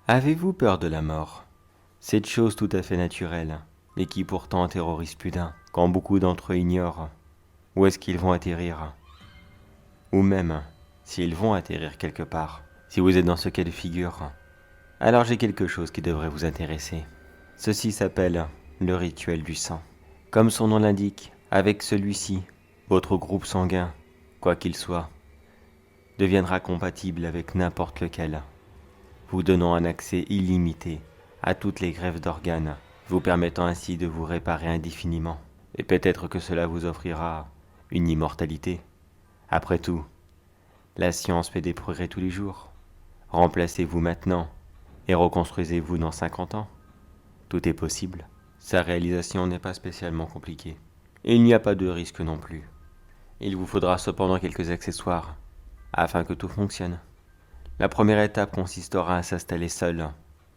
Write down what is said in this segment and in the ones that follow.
Avez-vous peur de la mort? Cette chose tout à fait naturelle, et qui pourtant terrorise plus d'un, quand beaucoup d'entre eux ignorent où est-ce qu'ils vont atterrir, ou même s'ils vont atterrir quelque part. Si vous êtes dans ce cas de figure, alors j'ai quelque chose qui devrait vous intéresser. Ceci s'appelle le rituel du sang. Comme son nom l'indique, avec celui-ci, votre groupe sanguin, quoi qu'il soit, deviendra compatible avec n'importe lequel, vous donnant un accès illimité à toutes les greffes d'organes, vous permettant ainsi de vous réparer indéfiniment. Et peut-être que cela vous offrira une immortalité. Après tout, la science fait des progrès tous les jours. Remplacez-vous maintenant et reconstruisez-vous dans 50 ans. Tout est possible. Sa réalisation n'est pas spécialement compliquée. Et il n'y a pas de risque non plus. Il vous faudra cependant quelques accessoires afin que tout fonctionne. La première étape consistera à s'installer seul,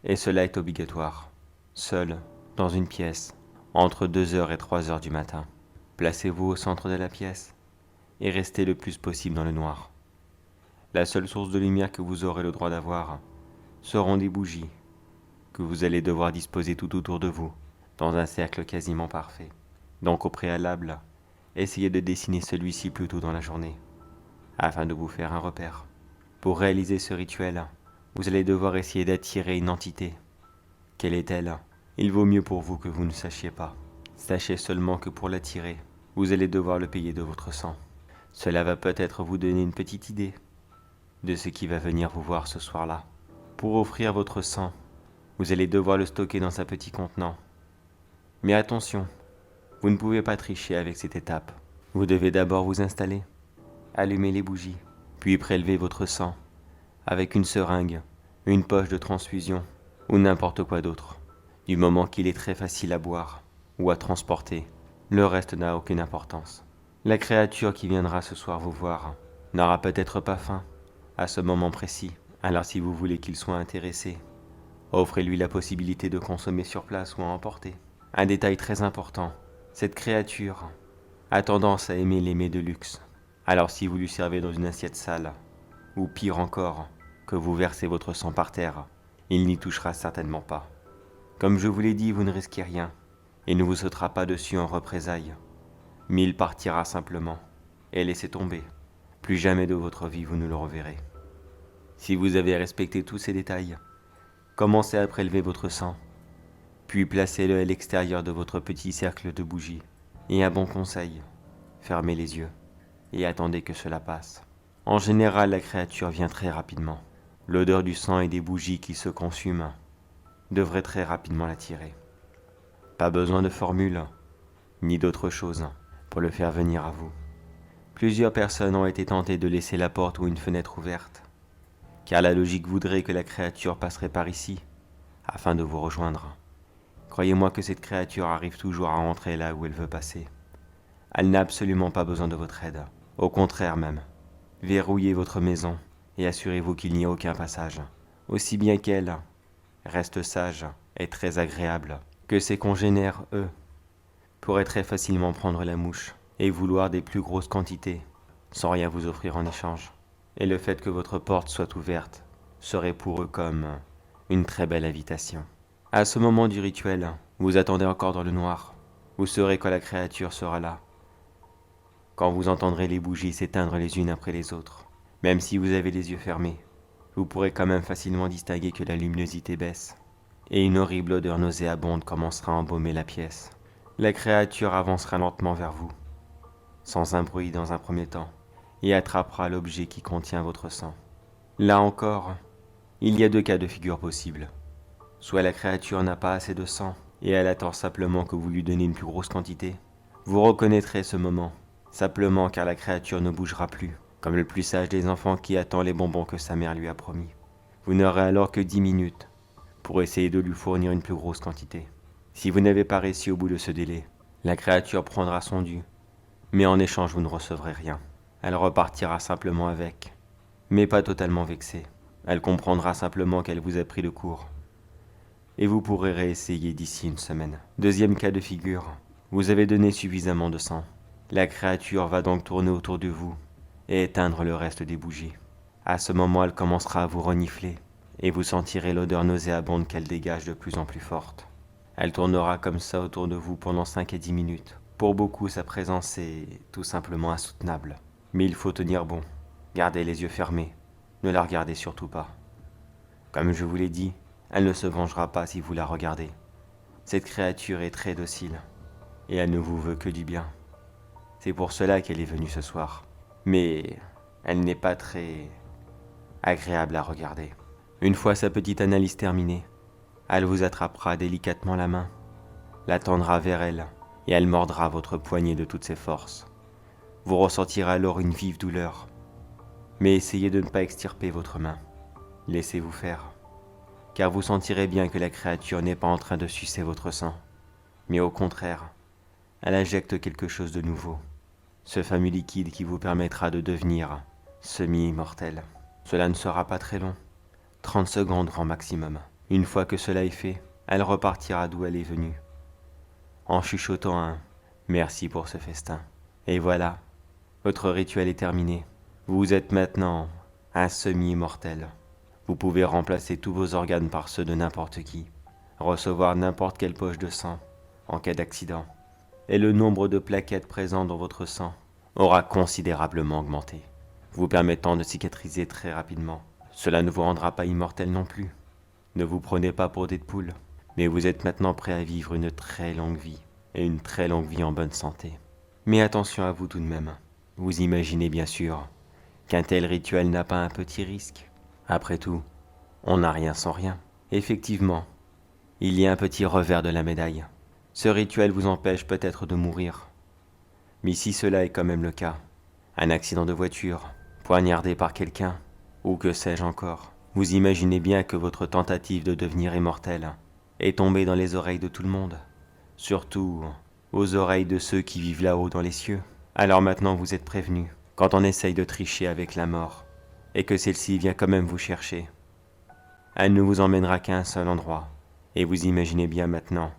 et cela est obligatoire. Seul, dans une pièce, entre 2 heures et 3 heures du matin. Placez-vous au centre de la pièce et restez le plus possible dans le noir. La seule source de lumière que vous aurez le droit d'avoir seront des bougies que vous allez devoir disposer tout autour de vous, dans un cercle quasiment parfait. Donc au préalable, essayez de dessiner celui-ci plus tôt dans la journée, afin de vous faire un repère. Pour réaliser ce rituel, vous allez devoir essayer d'attirer une entité. Quelle est-elle? Il vaut mieux pour vous que vous ne sachiez pas. Sachez seulement que pour l'attirer, vous allez devoir le payer de votre sang. Cela va peut-être vous donner une petite idée de ce qui va venir vous voir ce soir-là. Pour offrir votre sang, vous allez devoir le stocker dans un petit contenant. Mais attention, vous ne pouvez pas tricher avec cette étape. Vous devez d'abord vous installer, allumer les bougies, puis prélever votre sang avec une seringue, une poche de transfusion ou n'importe quoi d'autre. Du moment qu'il est très facile à boire ou à transporter, le reste n'a aucune importance. La créature qui viendra ce soir vous voir n'aura peut-être pas faim à ce moment précis. Alors si vous voulez qu'il soit intéressé, offrez-lui la possibilité de consommer sur place ou à emporter. Un détail très important, cette créature a tendance à aimer les mets de luxe. Alors si vous lui servez dans une assiette sale, ou pire encore, que vous versez votre sang par terre, il n'y touchera certainement pas. Comme je vous l'ai dit, vous ne risquez rien. Il ne vous sautera pas dessus en représailles. Mais il partira simplement. Et laissez tomber. Plus jamais de votre vie vous ne le reverrez. Si vous avez respecté tous ces détails, commencez à prélever votre sang, puis placez-le à l'extérieur de votre petit cercle de bougies. Et un bon conseil, fermez les yeux et attendez que cela passe. En général, la créature vient très rapidement. L'odeur du sang et des bougies qui se consument devrait très rapidement l'attirer. Pas besoin de formule, ni d'autre chose, pour le faire venir à vous. Plusieurs personnes ont été tentées de laisser la porte ou une fenêtre ouverte, car la logique voudrait que la créature passerait par ici, afin de vous rejoindre. Croyez-moi que cette créature arrive toujours à entrer là où elle veut passer. Elle n'a absolument pas besoin de votre aide, au contraire même. Verrouillez votre maison et assurez-vous qu'il n'y a aucun passage, aussi bien qu'elle reste sage et très agréable, que ses congénères, eux, pourraient très facilement prendre la mouche et vouloir des plus grosses quantités, sans rien vous offrir en échange. Et le fait que votre porte soit ouverte serait pour eux comme une très belle invitation. À ce moment du rituel, vous attendez encore dans le noir. Vous saurez quand la créature sera là, quand vous entendrez les bougies s'éteindre les unes après les autres. Même si vous avez les yeux fermés, vous pourrez quand même facilement distinguer que la luminosité baisse, et une horrible odeur nauséabonde commencera à embaumer la pièce. La créature avancera lentement vers vous, sans un bruit dans un premier temps, et attrapera l'objet qui contient votre sang. Là encore, il y a 2 cas de figure possibles. Soit la créature n'a pas assez de sang, et elle attend simplement que vous lui donniez une plus grosse quantité. Vous reconnaîtrez ce moment, simplement car la créature ne bougera plus, comme le plus sage des enfants qui attend les bonbons que sa mère lui a promis. Vous n'aurez alors que 10 minutes pour essayer de lui fournir une plus grosse quantité. Si vous n'avez pas réussi au bout de ce délai, la créature prendra son dû, mais en échange vous ne recevrez rien. Elle repartira simplement avec, mais pas totalement vexée. Elle comprendra simplement qu'elle vous a pris de court. et vous pourrez réessayer d'ici une semaine. Deuxième cas de figure, vous avez donné suffisamment de sang. La créature va donc tourner autour de vous et éteindre le reste des bougies. À ce moment, elle commencera à vous renifler et vous sentirez l'odeur nauséabonde qu'elle dégage de plus en plus forte. Elle tournera comme ça autour de vous pendant 5 et 10 minutes. Pour beaucoup, sa présence est tout simplement insoutenable. Mais il faut tenir bon. Gardez les yeux fermés. Ne la regardez surtout pas. Comme je vous l'ai dit, elle ne se vengera pas si vous la regardez. Cette créature est très docile et elle ne vous veut que du bien. C'est pour cela qu'elle est venue ce soir. Mais elle n'est pas très agréable à regarder. Une fois sa petite analyse terminée, elle vous attrapera délicatement la main, la tendra vers elle et elle mordra votre poignet de toutes ses forces. Vous ressentirez alors une vive douleur. Mais essayez de ne pas extirper votre main. Laissez-vous faire. Car vous sentirez bien que la créature n'est pas en train de sucer votre sang, mais au contraire, elle injecte quelque chose de nouveau. Ce fameux liquide qui vous permettra de devenir semi-immortel. Cela ne sera pas très long, 30 secondes grand maximum. Une fois que cela est fait, elle repartira d'où elle est venue, en chuchotant un « merci pour ce festin ». Et voilà, votre rituel est terminé. Vous êtes maintenant un semi-immortel. Vous pouvez remplacer tous vos organes par ceux de n'importe qui, recevoir n'importe quelle poche de sang en cas d'accident, et le nombre de plaquettes présentes dans votre sang aura considérablement augmenté, vous permettant de cicatriser très rapidement. Cela ne vous rendra pas immortel non plus. Ne vous prenez pas pour Deadpool, mais vous êtes maintenant prêt à vivre une très longue vie, et une très longue vie en bonne santé. Mais attention à vous tout de même. Vous imaginez bien sûr qu'un tel rituel n'a pas un petit risque. Après tout, on n'a rien sans rien. Effectivement, il y a un petit revers de la médaille. Ce rituel vous empêche peut-être de mourir. Mais si cela est quand même le cas, un accident de voiture, poignardé par quelqu'un, ou que sais-je encore, vous imaginez bien que votre tentative de devenir immortel est tombée dans les oreilles de tout le monde, surtout aux oreilles de ceux qui vivent là-haut dans les cieux. Alors maintenant vous êtes prévenus, quand on essaye de tricher avec la mort, et que celle-ci vient quand même vous chercher, elle ne vous emmènera qu'à un seul endroit, et vous imaginez bien maintenant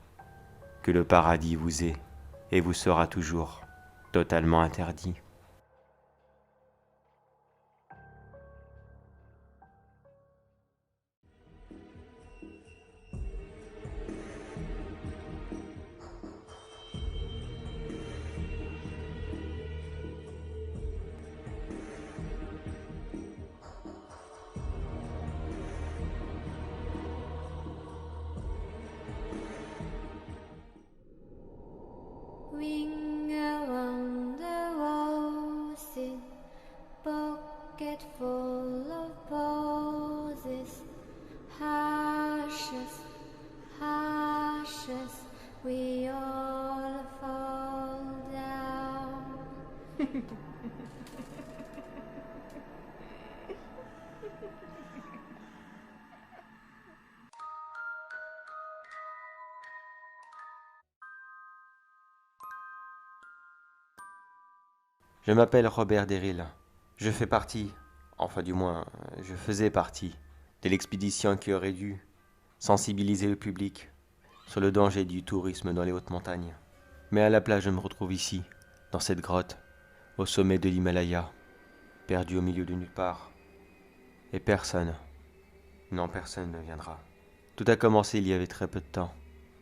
que le paradis vous est et vous sera toujours totalement interdit. Ring around the roses, pocket full of posies. Ashes, ashes, we all fall down. Je m'appelle Robert Derrill. Je fais partie, enfin du moins, je faisais partie, de l'expédition qui aurait dû sensibiliser le public sur le danger du tourisme dans les hautes montagnes. Mais à la place, je me retrouve ici, dans cette grotte, au sommet de l'Himalaya, perdu au milieu de nulle part. Et personne, non personne ne viendra. Tout a commencé il y avait très peu de temps.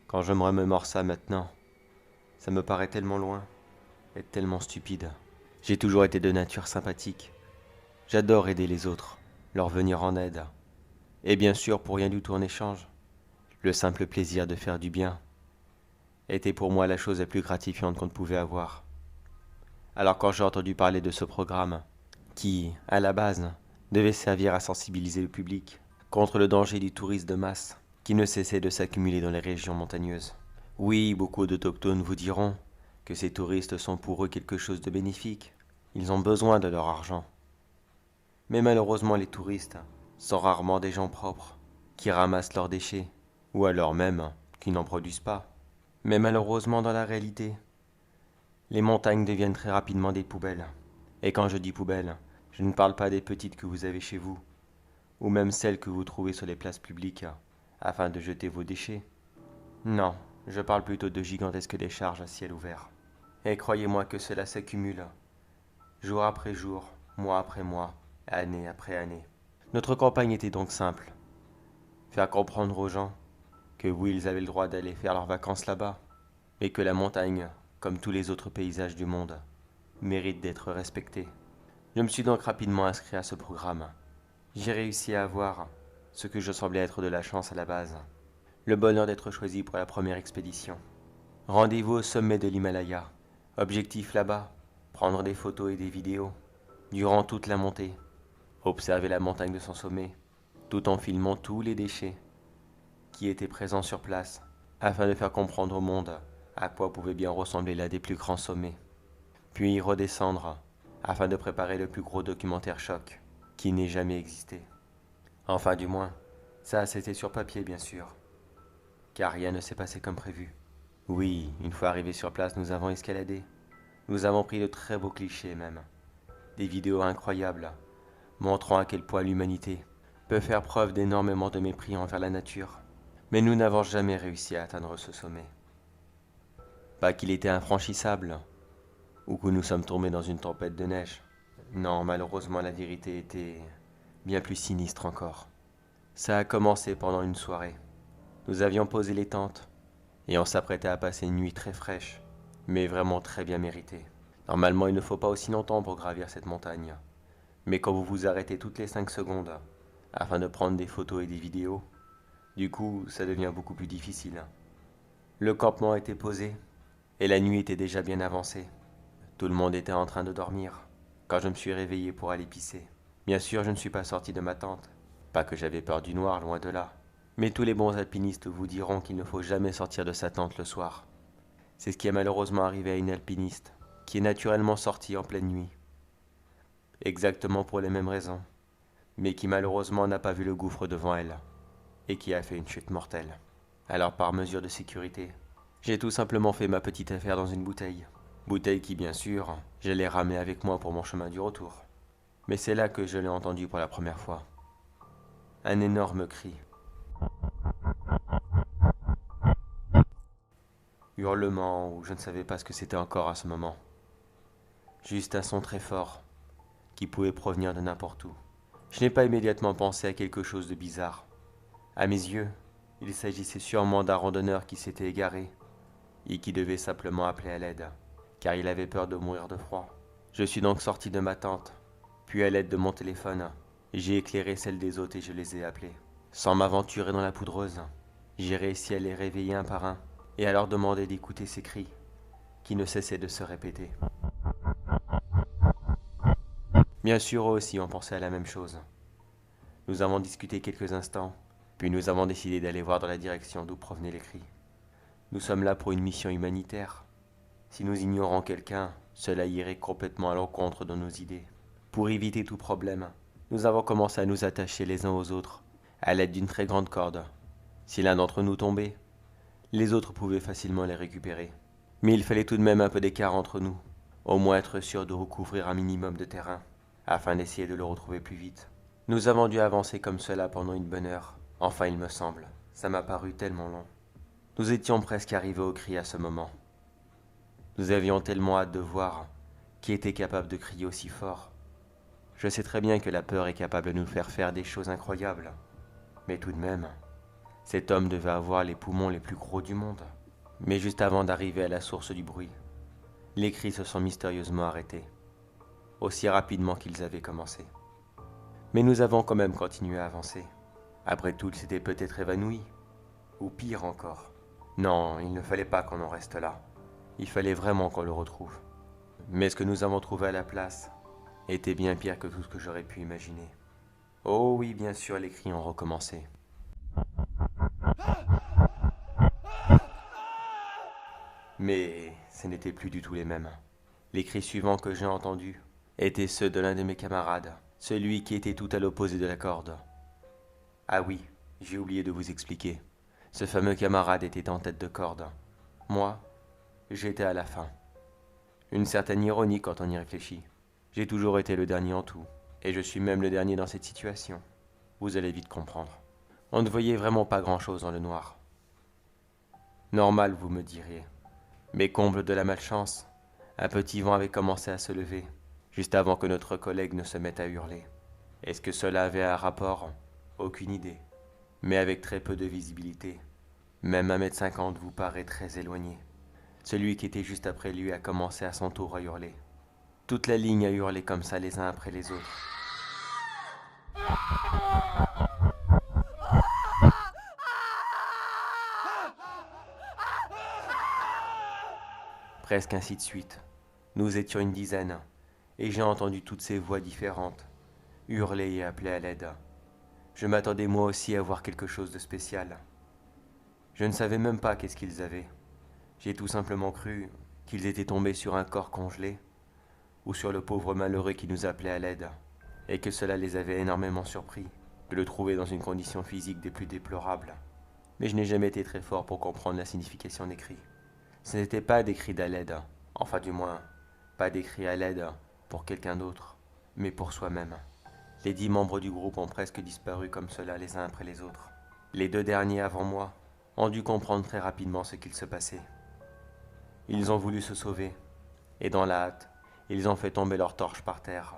Quand je me remémore ça maintenant, ça me paraît tellement loin et tellement stupide. J'ai toujours été de nature sympathique. J'adore aider les autres, leur venir en aide. Et bien sûr, pour rien du tout en échange, le simple plaisir de faire du bien était pour moi la chose la plus gratifiante qu'on ne pouvait avoir. Alors quand j'ai entendu parler de ce programme, qui, à la base, devait servir à sensibiliser le public contre le danger du tourisme de masse qui ne cessait de s'accumuler dans les régions montagneuses. Oui, beaucoup d'autochtones vous diront que ces touristes sont pour eux quelque chose de bénéfique. Ils ont besoin de leur argent. Mais malheureusement, les touristes sont rarement des gens propres, qui ramassent leurs déchets, ou alors même qui n'en produisent pas. Mais malheureusement, dans la réalité, les montagnes deviennent très rapidement des poubelles. Et quand je dis poubelles, je ne parle pas des petites que vous avez chez vous, ou même celles que vous trouvez sur les places publiques, afin de jeter vos déchets. Non, je parle plutôt de gigantesques décharges à ciel ouvert. Et croyez-moi que cela s'accumule, jour après jour, mois après mois, année après année. Notre campagne était donc simple. Faire comprendre aux gens que oui, ils avaient le droit d'aller faire leurs vacances là-bas, et que la montagne, comme tous les autres paysages du monde, mérite d'être respectée. Je me suis donc rapidement inscrit à ce programme. J'ai réussi à avoir ce que je semblais être de la chance à la base. Le bonheur d'être choisi pour la première expédition. Rendez-vous au sommet de l'Himalaya. Objectif là-bas, prendre des photos et des vidéos, durant toute la montée. Observer la montagne de son sommet, tout en filmant tous les déchets qui étaient présents sur place, afin de faire comprendre au monde à quoi pouvait bien ressembler l'un des plus grands sommets. Puis redescendre, afin de préparer le plus gros documentaire choc qui n'ait jamais existé. Enfin du moins, ça c'était sur papier bien sûr, car rien ne s'est passé comme prévu. Oui, une fois arrivés sur place, nous avons escaladé. Nous avons pris de très beaux clichés même. Des vidéos incroyables, montrant à quel point l'humanité peut faire preuve d'énormément de mépris envers la nature. Mais nous n'avons jamais réussi à atteindre ce sommet. Pas qu'il était infranchissable, ou que nous sommes tombés dans une tempête de neige. Non, malheureusement la vérité était bien plus sinistre encore. Ça a commencé pendant une soirée. Nous avions posé les tentes, et on s'apprêtait à passer une nuit très fraîche, mais vraiment très bien méritée. Normalement, il ne faut pas aussi longtemps pour gravir cette montagne. Mais quand vous vous arrêtez toutes les 5 secondes, afin de prendre des photos et des vidéos, du coup, ça devient beaucoup plus difficile. Le campement était posé, et la nuit était déjà bien avancée. Tout le monde était en train de dormir, quand je me suis réveillé pour aller pisser. Bien sûr, je ne suis pas sorti de ma tente. Pas que j'avais peur du noir, loin de là. Mais tous les bons alpinistes vous diront qu'il ne faut jamais sortir de sa tente le soir. C'est ce qui est malheureusement arrivé à une alpiniste, qui est naturellement sortie en pleine nuit. Exactement pour les mêmes raisons, mais qui malheureusement n'a pas vu le gouffre devant elle, et qui a fait une chute mortelle. Alors par mesure de sécurité, j'ai tout simplement fait ma petite affaire dans une bouteille. Bouteille qui, bien sûr, je l'ai ramenée avec moi pour mon chemin du retour. Mais c'est là que je l'ai entendu pour la première fois. Un énorme cri. Hurlement ou je ne savais pas ce que c'était encore à ce moment. Juste un son très fort, qui pouvait provenir de n'importe où. Je n'ai pas immédiatement pensé à quelque chose de bizarre. À mes yeux, il s'agissait sûrement d'un randonneur qui s'était égaré et qui devait simplement appeler à l'aide, car il avait peur de mourir de froid. Je suis donc sorti de ma tente, puis à l'aide de mon téléphone, j'ai éclairé celle des autres et je les ai appelés. Sans m'aventurer dans la poudreuse, j'ai réussi à les réveiller un par un et à leur demander d'écouter ces cris qui ne cessaient de se répéter. Bien sûr, eux aussi ont pensé à la même chose. Nous avons discuté quelques instants, puis nous avons décidé d'aller voir dans la direction d'où provenaient les cris. Nous sommes là pour une mission humanitaire. Si nous ignorons quelqu'un, cela irait complètement à l'encontre de nos idées. Pour éviter tout problème, nous avons commencé à nous attacher les uns aux autres, à l'aide d'une très grande corde. Si l'un d'entre nous tombait, les autres pouvaient facilement les récupérer. Mais il fallait tout de même un peu d'écart entre nous, au moins être sûr de recouvrir un minimum de terrain, afin d'essayer de le retrouver plus vite. Nous avons dû avancer comme cela pendant une bonne heure. Enfin, il me semble. Ça m'a paru tellement long. Nous étions presque arrivés au cri à ce moment. Nous avions tellement hâte de voir qui était capable de crier aussi fort. Je sais très bien que la peur est capable de nous faire des choses incroyables. Mais tout de même, cet homme devait avoir les poumons les plus gros du monde. Mais juste avant d'arriver à la source du bruit, les cris se sont mystérieusement arrêtés, aussi rapidement qu'ils avaient commencé. Mais nous avons quand même continué à avancer. Après tout, il s'était peut-être évanoui, ou pire encore. Non, il ne fallait pas qu'on en reste là. Il fallait vraiment qu'on le retrouve. Mais ce que nous avons trouvé à la place était bien pire que tout ce que j'aurais pu imaginer. Oh oui, bien sûr, les cris ont recommencé. Mais ce n'était plus du tout les mêmes. Les cris suivants que j'ai entendus étaient ceux de l'un de mes camarades, celui qui était tout à l'opposé de la corde. Ah oui, j'ai oublié de vous expliquer. Ce fameux camarade était en tête de corde. Moi, j'étais à la fin. Une certaine ironie quand on y réfléchit. J'ai toujours été le dernier en tout, et je suis même le dernier dans cette situation. Vous allez vite comprendre. On ne voyait vraiment pas grand-chose dans le noir. Normal, vous me diriez. Mais comble de la malchance, un petit vent avait commencé à se lever, juste avant que notre collègue ne se mette à hurler. Est-ce que cela avait un rapport? Aucune idée. Mais avec très peu de visibilité. Même 1,50 m vous paraît très éloigné. Celui qui était juste après lui a commencé à son tour à hurler. Toute la ligne a hurlé comme ça les uns après les autres. Presque ainsi de suite. Nous étions une dizaine, et j'ai entendu toutes ces voix différentes, hurler et appeler à l'aide. Je m'attendais moi aussi à voir quelque chose de spécial. Je ne savais même pas qu'est-ce qu'ils avaient. J'ai tout simplement cru qu'ils étaient tombés sur un corps congelé, ou sur le pauvre malheureux qui nous appelait à l'aide, et que cela les avait énormément surpris, de le trouver dans une condition physique des plus déplorables. Mais je n'ai jamais été très fort pour comprendre la signification des cris. Ce n'était pas des cris à l'aide, enfin du moins, pas des cris à l'aide pour quelqu'un d'autre, mais pour soi-même. Les 10 membres du groupe ont presque disparu comme cela les uns après les autres. Les 2 derniers avant moi ont dû comprendre très rapidement ce qu'il se passait. Ils ont voulu se sauver, et dans la hâte, ils ont fait tomber leurs torches par terre,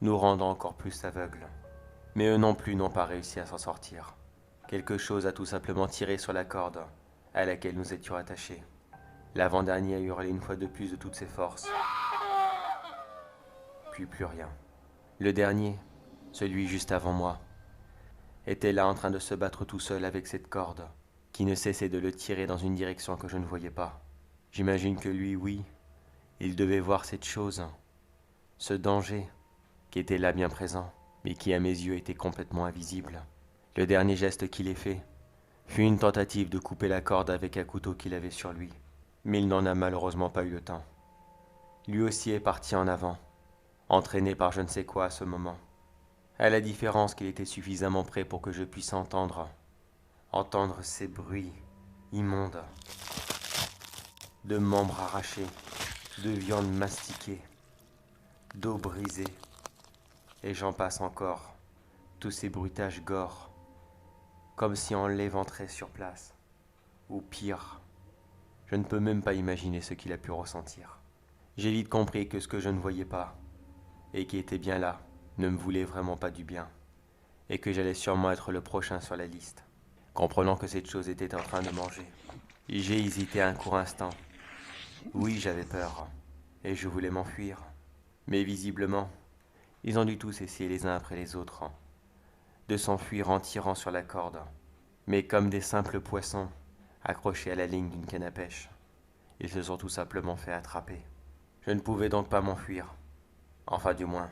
nous rendant encore plus aveugles. Mais eux non plus n'ont pas réussi à s'en sortir. Quelque chose a tout simplement tiré sur la corde à laquelle nous étions attachés. L'avant-dernier a hurlé une fois de plus de toutes ses forces. Puis plus rien. Le dernier, celui juste avant moi, était là en train de se battre tout seul avec cette corde, qui ne cessait de le tirer dans une direction que je ne voyais pas. J'imagine que lui, oui, il devait voir cette chose, ce danger, qui était là bien présent, mais qui à mes yeux était complètement invisible. Le dernier geste qu'il ait fait fut une tentative de couper la corde avec un couteau qu'il avait sur lui, mais il n'en a malheureusement pas eu le temps. Lui aussi est parti en avant, entraîné par je ne sais quoi à ce moment, à la différence qu'il était suffisamment près pour que je puisse entendre ces bruits immondes, de membres arrachés, de viande mastiquée, d'eau brisée, et j'en passe encore, tous ces bruitages gore, comme si on l'éventrait sur place, ou pire, je ne peux même pas imaginer ce qu'il a pu ressentir. J'ai vite compris que ce que je ne voyais pas, et qui était bien là, ne me voulait vraiment pas du bien, et que j'allais sûrement être le prochain sur la liste. Comprenant que cette chose était en train de manger, j'ai hésité un court instant. Oui, j'avais peur, et je voulais m'enfuir. Mais visiblement, ils ont dû tous essayer les uns après les autres de s'enfuir en tirant sur la corde, mais comme des simples poissons accrochés à la ligne d'une canne à pêche, ils se sont tout simplement fait attraper. Je ne pouvais donc pas m'enfuir, enfin du moins,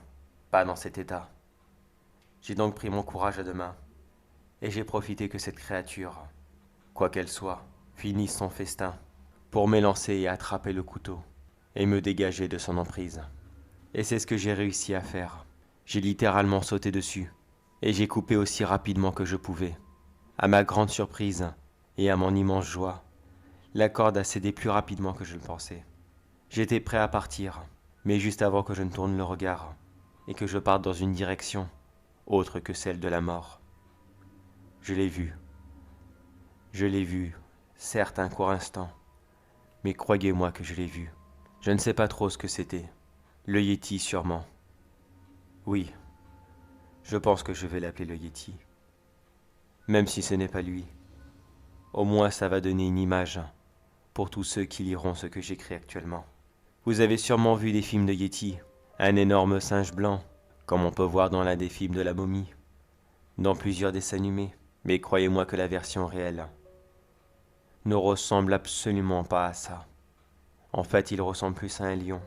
pas dans cet état. J'ai donc pris mon courage à deux mains, et j'ai profité que cette créature, quoi qu'elle soit, finisse son festin, pour m'élancer et attraper le couteau, et me dégager de son emprise. Et c'est ce que j'ai réussi à faire. J'ai littéralement sauté dessus, et j'ai coupé aussi rapidement que je pouvais. À ma grande surprise, et à mon immense joie, la corde a cédé plus rapidement que je le pensais. J'étais prêt à partir, mais juste avant que je ne tourne le regard, et que je parte dans une direction, autre que celle de la mort. Je l'ai vu. Je l'ai vu, certes un court instant, mais croyez-moi que je l'ai vu. Je ne sais pas trop ce que c'était. Le Yéti sûrement. Oui, je pense que je vais l'appeler le Yéti. Même si ce n'est pas lui. Au moins ça va donner une image pour tous ceux qui liront ce que j'écris actuellement. Vous avez sûrement vu des films de Yéti, un énorme singe blanc, comme on peut voir dans l'un des films de la momie, dans plusieurs dessins animés, mais croyez-moi que la version réelle ne ressemble absolument pas à ça. En fait, il ressemble plus à un lion,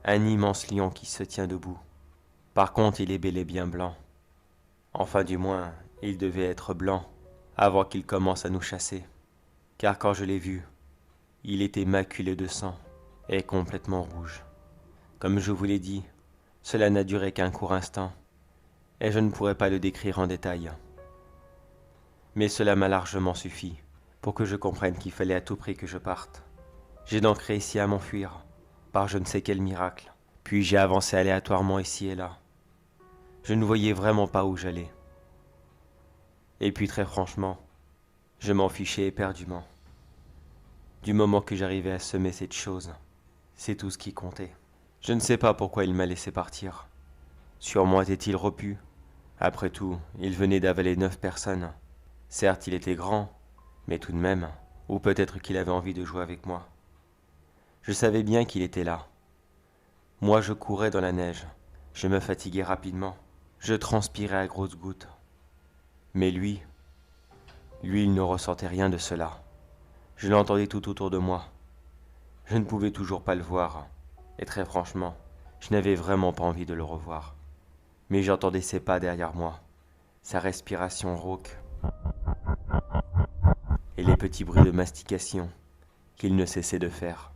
un immense lion qui se tient debout. Par contre, il est bel et bien blanc. Enfin, du moins, il devait être blanc avant qu'il commence à nous chasser. Car quand je l'ai vu, il était maculé de sang et complètement rouge. Comme je vous l'ai dit, cela n'a duré qu'un court instant, et je ne pourrais pas le décrire en détail. Mais cela m'a largement suffi pour que je comprenne qu'il fallait à tout prix que je parte. J'ai donc réussi à m'enfuir, par je ne sais quel miracle, puis j'ai avancé aléatoirement ici et là. Je ne voyais vraiment pas où j'allais. Et puis très franchement, je m'en fichais éperdument. Du moment que j'arrivais à semer cette chose, c'est tout ce qui comptait. Je ne sais pas pourquoi il m'a laissé partir. Sûrement était-il repu. Après tout, il venait d'avaler 9 personnes. Certes, il était grand, mais tout de même, ou peut-être qu'il avait envie de jouer avec moi. Je savais bien qu'il était là. Moi, je courais dans la neige. Je me fatiguais rapidement. Je transpirais à grosses gouttes. Mais lui, il ne ressentait rien de cela. Je l'entendais tout autour de moi. Je ne pouvais toujours pas le voir. Et très franchement, je n'avais vraiment pas envie de le revoir. Mais j'entendais ses pas derrière moi, sa respiration rauque, et les petits bruits de mastication qu'il ne cessait de faire.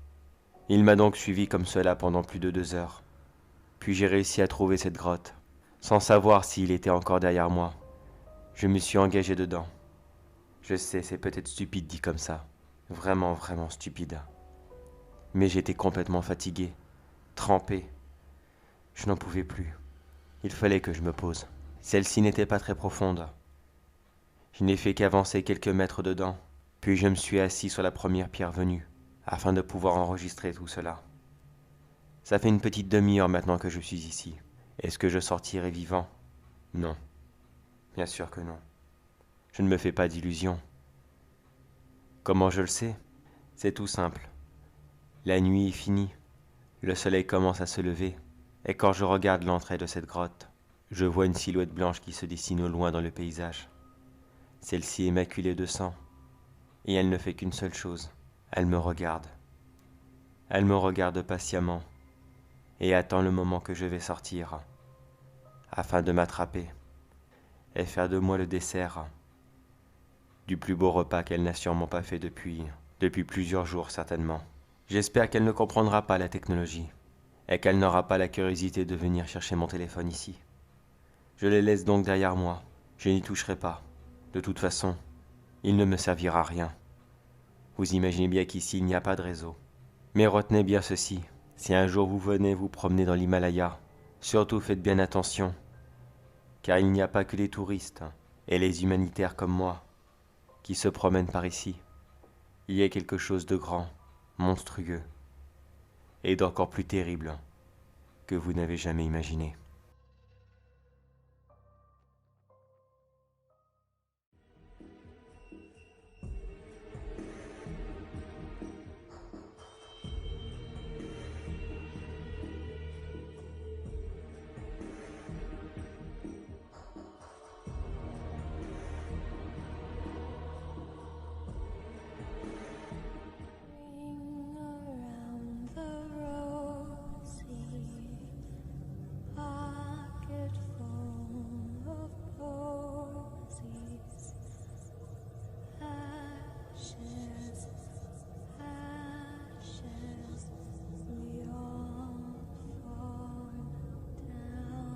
Il m'a donc suivi comme cela pendant plus de 2 heures. Puis j'ai réussi à trouver cette grotte, sans savoir s'il était encore derrière moi. Je me suis engagé dedans. Je sais, c'est peut-être stupide dit comme ça. Vraiment, vraiment stupide. Mais j'étais complètement fatigué, trempé. Je n'en pouvais plus. Il fallait que je me pose. Celle-ci n'était pas très profonde. Je n'ai fait qu'avancer quelques mètres dedans, puis je me suis assis sur la première pierre venue, afin de pouvoir enregistrer tout cela. Ça fait une petite demi-heure maintenant que je suis ici. Est-ce que je sortirai vivant? Non. Bien sûr que non. Je ne me fais pas d'illusions. Comment je le sais? C'est tout simple. La nuit est finie. Le soleil commence à se lever, et quand je regarde l'entrée de cette grotte, je vois une silhouette blanche qui se dessine au loin dans le paysage. Celle-ci est maculée de sang, et elle ne fait qu'une seule chose. Elle me regarde. Elle me regarde patiemment, et attend le moment que je vais sortir, afin de m'attraper, et faire de moi le dessert du plus beau repas qu'elle n'a sûrement pas fait depuis plusieurs jours certainement. J'espère qu'elle ne comprendra pas la technologie, et qu'elle n'aura pas la curiosité de venir chercher mon téléphone ici. Je les laisse donc derrière moi, je n'y toucherai pas. De toute façon, il ne me servira à rien. Vous imaginez bien qu'ici il n'y a pas de réseau. Mais retenez bien ceci, si un jour vous venez vous promener dans l'Himalaya, surtout faites bien attention, car il n'y a pas que les touristes et les humanitaires comme moi qui se promènent par ici. Il y a quelque chose de grand, monstrueux, et d'encore plus terrible que vous n'avez jamais imaginé. Ring around the rosy pocket full of posies. Ashes, ashes, we all fall down.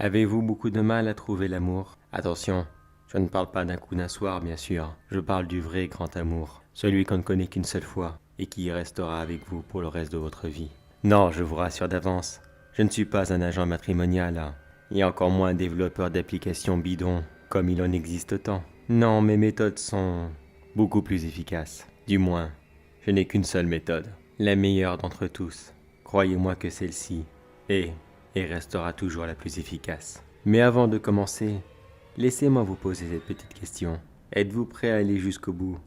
Avez-vous beaucoup de mal à trouver l'amour? Attention, je ne parle pas d'un coup d'un soir, bien sûr. Je parle du vrai grand amour. Celui qu'on ne connaît qu'une seule fois et qui restera avec vous pour le reste de votre vie. Non, je vous rassure d'avance, je ne suis pas un agent matrimonial, et encore moins un développeur d'applications bidons, comme il en existe tant. Non, mes méthodes sont beaucoup plus efficaces. Du moins, je n'ai qu'une seule méthode, la meilleure d'entre tous. Croyez-moi que celle-ci est et restera toujours la plus efficace. Mais avant de commencer, laissez-moi vous poser cette petite question. Êtes-vous prêt à aller jusqu'au bout,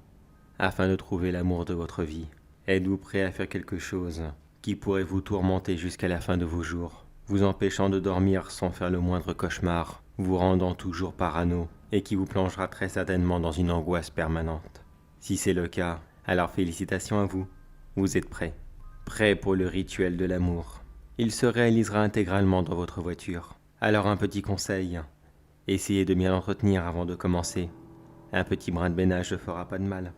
afin de trouver l'amour de votre vie? Êtes-vous prêt à faire quelque chose qui pourrait vous tourmenter jusqu'à la fin de vos jours, vous empêchant de dormir sans faire le moindre cauchemar, vous rendant toujours parano, et qui vous plongera très certainement dans une angoisse permanente? Si c'est le cas, alors félicitations à vous. Vous êtes prêt. Prêt pour le rituel de l'amour. Il se réalisera intégralement dans votre voiture. Alors un petit conseil, essayez de bien l'entretenir avant de commencer. Un petit brin de ménage ne fera pas de mal.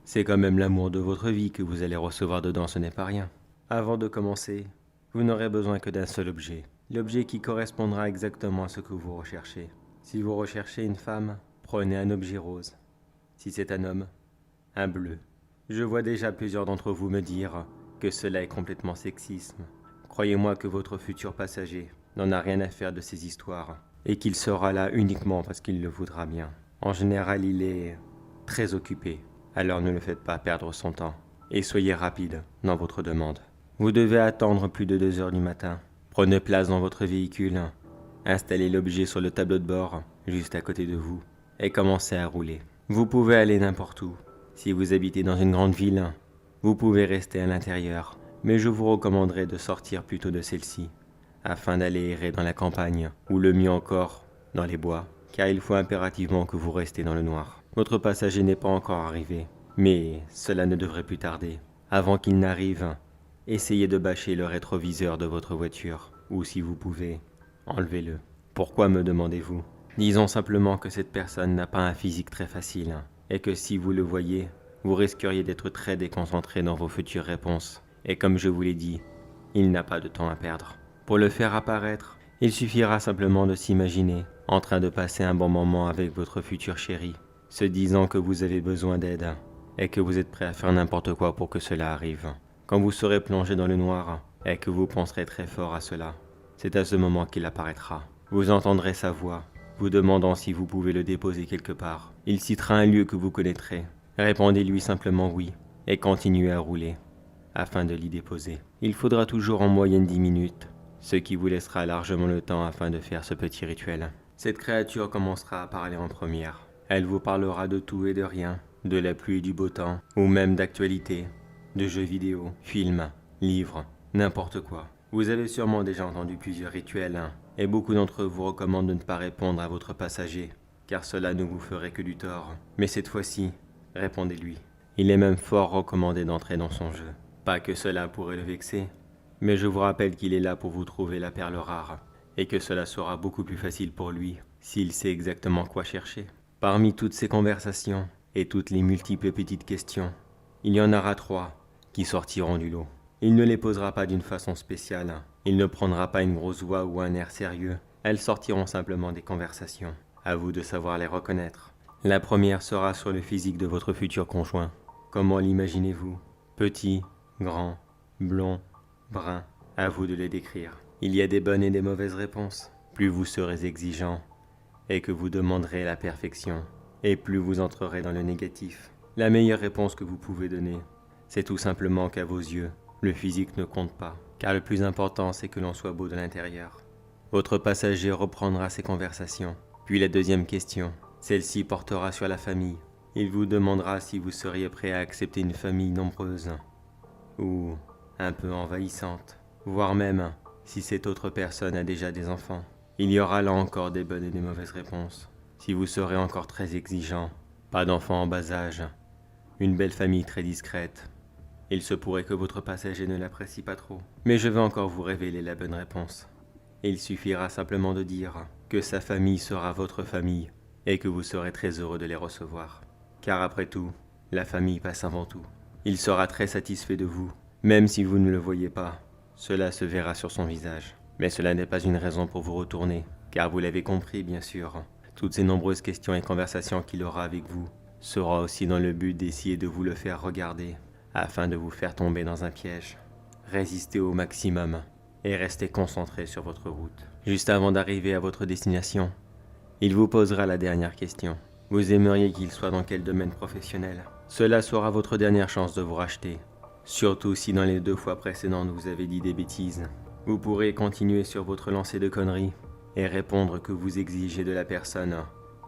C'est quand même l'amour de votre vie que vous allez recevoir dedans, ce n'est pas rien. Avant de commencer, vous n'aurez besoin que d'un seul objet. L'objet qui correspondra exactement à ce que vous recherchez. Si vous recherchez une femme, prenez un objet rose. Si c'est un homme, un bleu. Je vois déjà plusieurs d'entre vous me dire que cela est complètement sexisme, Croyez-moi que votre futur passager n'en a rien à faire de ces histoires, et qu'il sera là uniquement parce qu'il le voudra bien. En général, il est très occupé, alors ne le faites pas perdre son temps, et soyez rapide dans votre demande. Vous devez attendre plus de 2 heures du matin. Prenez place dans votre véhicule, installez l'objet sur le tableau de bord, juste à côté de vous, et commencez à rouler. Vous pouvez aller n'importe où. Si vous habitez dans une grande ville, vous pouvez rester à l'intérieur, mais je vous recommanderais de sortir plutôt de celle-ci, afin d'aller errer dans la campagne, ou le mieux encore, dans les bois, car il faut impérativement que vous restiez dans le noir. Votre passager n'est pas encore arrivé, mais cela ne devrait plus tarder. Avant qu'il n'arrive, essayez de bâcher le rétroviseur de votre voiture, ou si vous pouvez, enlevez-le. Pourquoi me demandez-vous? Disons simplement que cette personne n'a pas un physique très facile, et que si vous le voyez, vous risqueriez d'être très déconcentré dans vos futures réponses. Et comme je vous l'ai dit, il n'a pas de temps à perdre. Pour le faire apparaître, il suffira simplement de s'imaginer en train de passer un bon moment avec votre future chérie, se disant que vous avez besoin d'aide et que vous êtes prêt à faire n'importe quoi pour que cela arrive. Quand vous serez plongé dans le noir et que vous penserez très fort à cela, c'est à ce moment qu'il apparaîtra. Vous entendrez sa voix, vous demandant si vous pouvez le déposer quelque part. Il citera un lieu que vous connaîtrez. Répondez-lui simplement oui et continuez à rouler afin de l'y déposer. Il faudra toujours en moyenne 10 minutes, ce qui vous laissera largement le temps afin de faire ce petit rituel. Cette créature commencera à parler en première. Elle vous parlera de tout et de rien, de la pluie et du beau temps, ou même d'actualité, de jeux vidéo, films, livres, n'importe quoi. Vous avez sûrement déjà entendu plusieurs rituels, et beaucoup d'entre vous recommandent de ne pas répondre à votre passager, car cela ne vous ferait que du tort. Mais cette fois-ci, répondez-lui. Il est même fort recommandé d'entrer dans son jeu. Pas que cela pourrait le vexer, mais je vous rappelle qu'il est là pour vous trouver la perle rare, et que cela sera beaucoup plus facile pour lui s'il sait exactement quoi chercher. Parmi toutes ces conversations et toutes les multiples petites questions, il y en aura 3 qui sortiront du lot. Il ne les posera pas d'une façon spéciale, il ne prendra pas une grosse voix ou un air sérieux, elles sortiront simplement des conversations. À vous de savoir les reconnaître. La première sera sur le physique de votre futur conjoint. Comment l'imaginez-vous? Petit, grand, blond, brun, à vous de les décrire. Il y a des bonnes et des mauvaises réponses. Plus vous serez exigeant et que vous demanderez la perfection, et plus vous entrerez dans le négatif. La meilleure réponse que vous pouvez donner, c'est tout simplement qu'à vos yeux, le physique ne compte pas, car le plus important c'est que l'on soit beau de l'intérieur. Votre passager reprendra ses conversations. Puis la deuxième question, celle-ci portera sur la famille. Il vous demandera si vous seriez prêt à accepter une famille nombreuse, ou un peu envahissante, voire même si cette autre personne a déjà des enfants. Il y aura là encore des bonnes et des mauvaises réponses. Si vous serez encore très exigeant, pas d'enfants en bas âge, une belle famille très discrète, il se pourrait que votre passager ne l'apprécie pas trop. Mais je vais encore vous révéler la bonne réponse. Il suffira simplement de dire que sa famille sera votre famille et que vous serez très heureux de les recevoir. Car après tout, la famille passe avant tout. Il sera très satisfait de vous, même si vous ne le voyez pas. Cela se verra sur son visage. Mais cela n'est pas une raison pour vous retourner, car vous l'avez compris bien sûr. Toutes ces nombreuses questions et conversations qu'il aura avec vous sera aussi dans le but d'essayer de vous le faire regarder, afin de vous faire tomber dans un piège. Résistez au maximum et restez concentré sur votre route. Juste avant d'arriver à votre destination, il vous posera la dernière question. Vous aimeriez qu'il soit dans quel domaine professionnel? Cela sera votre dernière chance de vous racheter. Surtout si dans les 2 fois précédentes vous avez dit des bêtises. Vous pourrez continuer sur votre lancée de conneries et répondre que vous exigez de la personne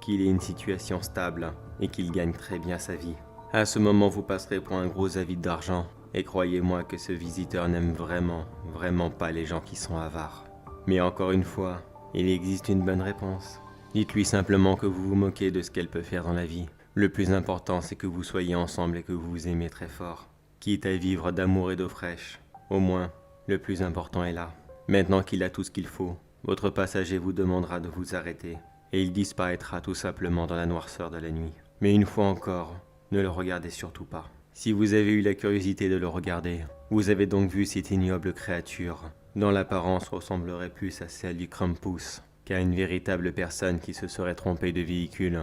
qu'il ait une situation stable et qu'il gagne très bien sa vie. À ce moment, vous passerez pour un gros avide d'argent et croyez-moi que ce visiteur n'aime vraiment pas les gens qui sont avares. Mais encore une fois, il existe une bonne réponse. Dites-lui simplement que vous vous moquez de ce qu'elle peut faire dans la vie. Le plus important, c'est que vous soyez ensemble et que vous vous aimez très fort. Quitte à vivre d'amour et d'eau fraîche, au moins, le plus important est là. Maintenant qu'il a tout ce qu'il faut, votre passager vous demandera de vous arrêter et il disparaîtra tout simplement dans la noirceur de la nuit. Mais une fois encore, ne le regardez surtout pas. Si vous avez eu la curiosité de le regarder, vous avez donc vu cette ignoble créature, dont l'apparence ressemblerait plus à celle du Krampus qu'à une véritable personne qui se serait trompée de véhicule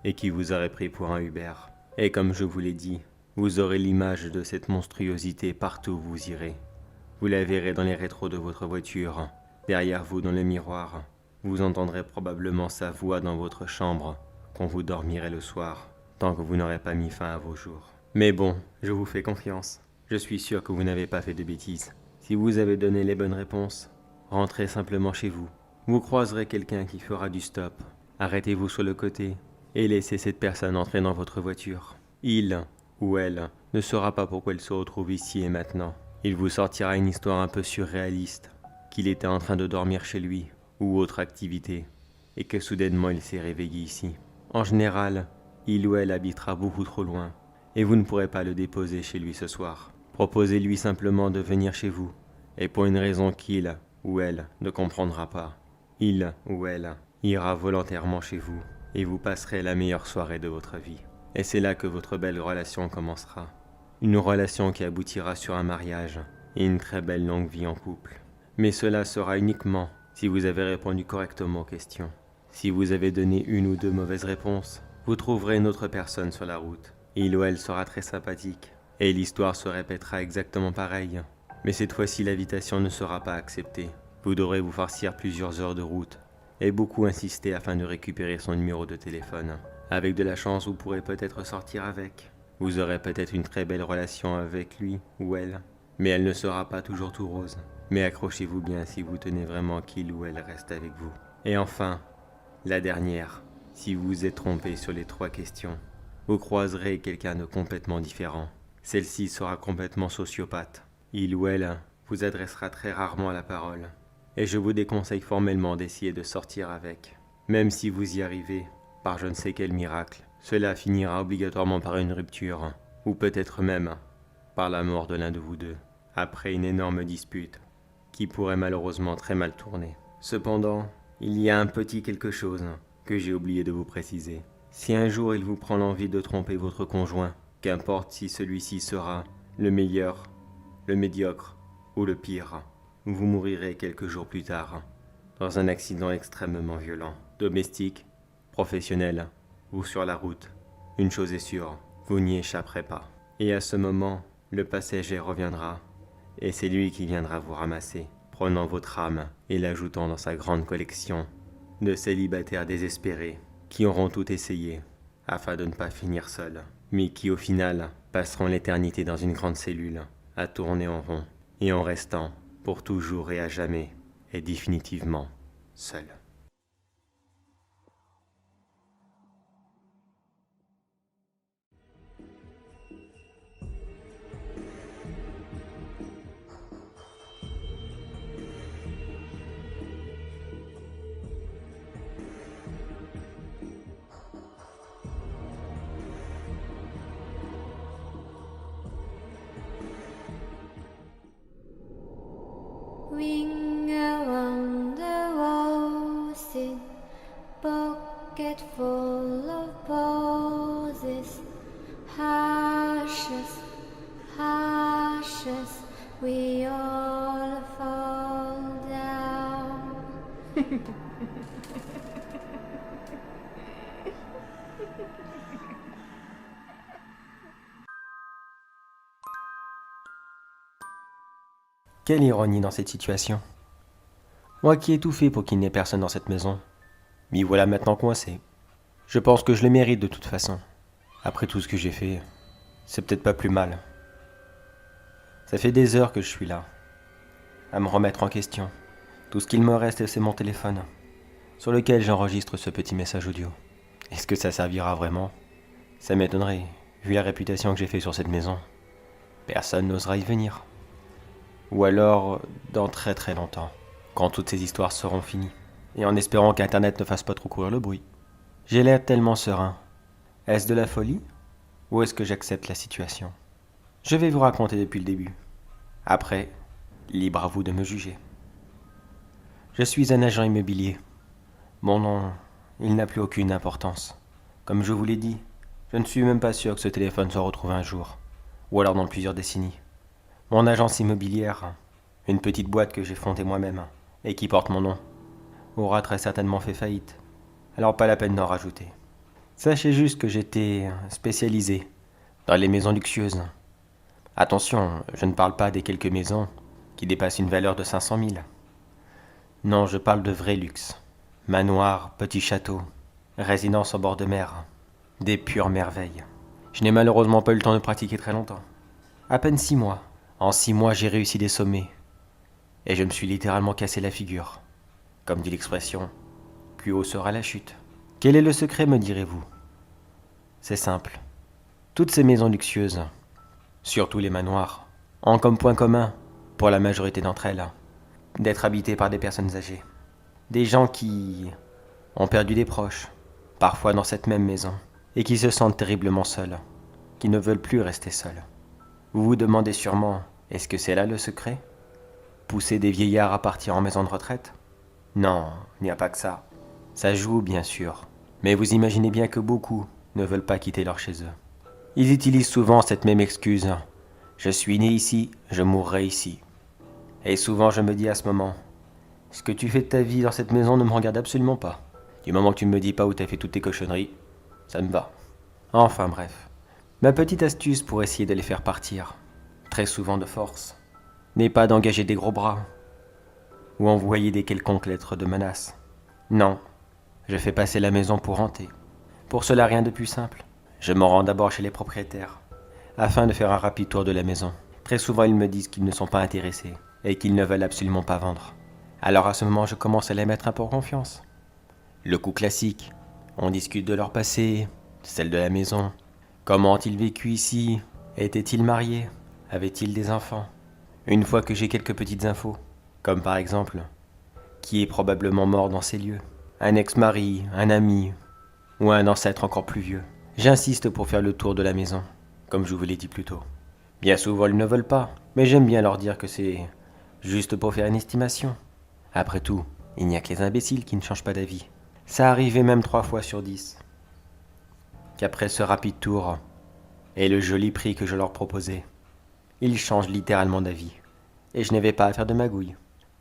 et qui vous aurait pris pour un Uber. Et comme je vous l'ai dit, vous aurez l'image de cette monstruosité partout où vous irez. Vous la verrez dans les rétros de votre voiture, derrière vous dans le miroir. Vous entendrez probablement sa voix dans votre chambre quand vous dormirez le soir, tant que vous n'aurez pas mis fin à vos jours. Mais bon, je vous fais confiance. Je suis sûr que vous n'avez pas fait de bêtises. Si vous avez donné les bonnes réponses, rentrez simplement chez vous. Vous croiserez quelqu'un qui fera du stop. Arrêtez-vous sur le côté et laissez cette personne entrer dans votre voiture. Il ou elle ne saura pas pourquoi elle se retrouve ici et maintenant. Il vous sortira une histoire un peu surréaliste, qu'il était en train de dormir chez lui ou autre activité, et que soudainement il s'est réveillé ici. En général, il ou elle habitera beaucoup trop loin, et vous ne pourrez pas le déposer chez lui ce soir. Proposez-lui simplement de venir chez vous, et pour une raison qu'il ou elle ne comprendra pas. Il ou elle ira volontairement chez vous, et vous passerez la meilleure soirée de votre vie. Et c'est là que votre belle relation commencera. Une relation qui aboutira sur un mariage, et une très belle longue vie en couple. Mais cela sera uniquement si vous avez répondu correctement aux questions. Si vous avez donné une ou deux mauvaises réponses, vous trouverez une autre personne sur la route. Il ou elle sera très sympathique, et l'histoire se répétera exactement pareil. Mais cette fois-ci, l'invitation ne sera pas acceptée. Vous devrez vous farcir plusieurs heures de route, et beaucoup insister afin de récupérer son numéro de téléphone. Avec de la chance, vous pourrez peut-être sortir avec. Vous aurez peut-être une très belle relation avec lui ou elle, mais elle ne sera pas toujours tout rose. Mais accrochez-vous bien si vous tenez vraiment qu'il ou elle reste avec vous. Et enfin, la dernière, si vous vous êtes trompé sur les 3 questions, vous croiserez quelqu'un de complètement différent. Celle-ci sera complètement sociopathe. Il ou elle vous adressera très rarement la parole. Et je vous déconseille formellement d'essayer de sortir avec. Même si vous y arrivez, par je ne sais quel miracle, cela finira obligatoirement par une rupture, ou peut-être même par la mort de l'un de vous deux, après une énorme dispute, qui pourrait malheureusement très mal tourner. Cependant, il y a un petit quelque chose que j'ai oublié de vous préciser. Si un jour il vous prend l'envie de tromper votre conjoint, qu'importe si celui-ci sera le meilleur, le médiocre ou le pire, vous mourirez quelques jours plus tard, dans un accident extrêmement violent, domestique, professionnel ou sur la route. Une chose est sûre, vous n'y échapperez pas. Et à ce moment, le passager reviendra, et c'est lui qui viendra vous ramasser, prenant votre âme et l'ajoutant dans sa grande collection de célibataires désespérés qui auront tout essayé afin de ne pas finir seuls, mais qui au final passeront l'éternité dans une grande cellule, à tourner en rond, et en restant pour toujours et à jamais, et définitivement seuls. Ring around the roses, pocket full of posies. Ashes, ashes, we all fall down. Quelle ironie dans cette situation. Moi qui ai tout fait pour qu'il n'y ait personne dans cette maison. M'y voilà maintenant coincé. Je pense que je le mérite de toute façon. Après tout ce que j'ai fait, c'est peut-être pas plus mal. Ça fait des heures que je suis là, à me remettre en question. Tout ce qu'il me reste, c'est mon téléphone, sur lequel j'enregistre ce petit message audio. Est-ce que ça servira vraiment? Ça m'étonnerait, vu la réputation que j'ai fait sur cette maison. Personne n'osera y venir. Ou alors, dans très très longtemps, quand toutes ces histoires seront finies, et en espérant qu'Internet ne fasse pas trop courir le bruit. J'ai l'air tellement serein. Est-ce de la folie? Ou est-ce que j'accepte la situation? Je vais vous raconter depuis le début. Après, libre à vous de me juger. Je suis un agent immobilier. Mon nom, il n'a plus aucune importance. Comme je vous l'ai dit, je ne suis même pas sûr que ce téléphone soit retrouvé un jour, ou alors dans plusieurs décennies. Mon agence immobilière, une petite boîte que j'ai fondée moi-même, et qui porte mon nom, aura très certainement fait faillite. Alors pas la peine d'en rajouter. Sachez juste que j'étais spécialisé dans les maisons luxueuses. Attention, je ne parle pas des quelques maisons qui dépasse une valeur de 500 000. Non, je parle de vrai luxe. Manoir, petit château, résidence au bord de mer, des pures merveilles. Je n'ai malheureusement pas eu le temps de pratiquer très longtemps. À peine 6 mois. En 6 mois, j'ai réussi des sommets. Et je me suis littéralement cassé la figure. Comme dit l'expression, plus haut sera la chute. Quel est le secret, me direz-vous? C'est simple. Toutes ces maisons luxueuses, surtout les manoirs, ont comme point commun, pour la majorité d'entre elles, d'être habitées par des personnes âgées. Des gens qui ont perdu des proches, parfois dans cette même maison, et qui se sentent terriblement seuls, qui ne veulent plus rester seuls. Vous vous demandez sûrement, est-ce que c'est là le secret? Pousser des vieillards à partir en maison de retraite? Non, il n'y a pas que ça. Ça joue, bien sûr, mais vous imaginez bien que beaucoup ne veulent pas quitter leur chez eux. Ils utilisent souvent cette même excuse. Je suis né ici, je mourrai ici. Et souvent je me dis à ce moment, ce que tu fais de ta vie dans cette maison ne me regarde absolument pas. Du moment que tu ne me dis pas où tu as fait toutes tes cochonneries, ça me va. Enfin bref. Ma petite astuce pour essayer de les faire partir, très souvent de force, n'est pas d'engager des gros bras ou envoyer des quelconques lettres de menace. Non, je fais passer la maison pour hanter. Pour cela, rien de plus simple. Je m'en rends d'abord chez les propriétaires, afin de faire un rapide tour de la maison. Très souvent, ils me disent qu'ils ne sont pas intéressés et qu'ils ne veulent absolument pas vendre. Alors à ce moment, je commence à les mettre un peu en confiance. Le coup classique, on discute de leur passé, celle de la maison. Comment ont-ils vécu ici? Étaient-ils mariés? Avaient-ils des enfants? Une fois que j'ai quelques petites infos, comme par exemple, qui est probablement mort dans ces lieux? Un ex-mari, un ami, ou un ancêtre encore plus vieux. J'insiste pour faire le tour de la maison, comme je vous l'ai dit plus tôt. Bien souvent, ils ne veulent pas, mais j'aime bien leur dire que c'est juste pour faire une estimation. Après tout, il n'y a que les imbéciles qui ne changent pas d'avis. Ça arrivait même 3 fois sur 10. Qu'après ce rapide tour, et le joli prix que je leur proposais, ils changent littéralement d'avis, et je n'avais pas à faire de magouille.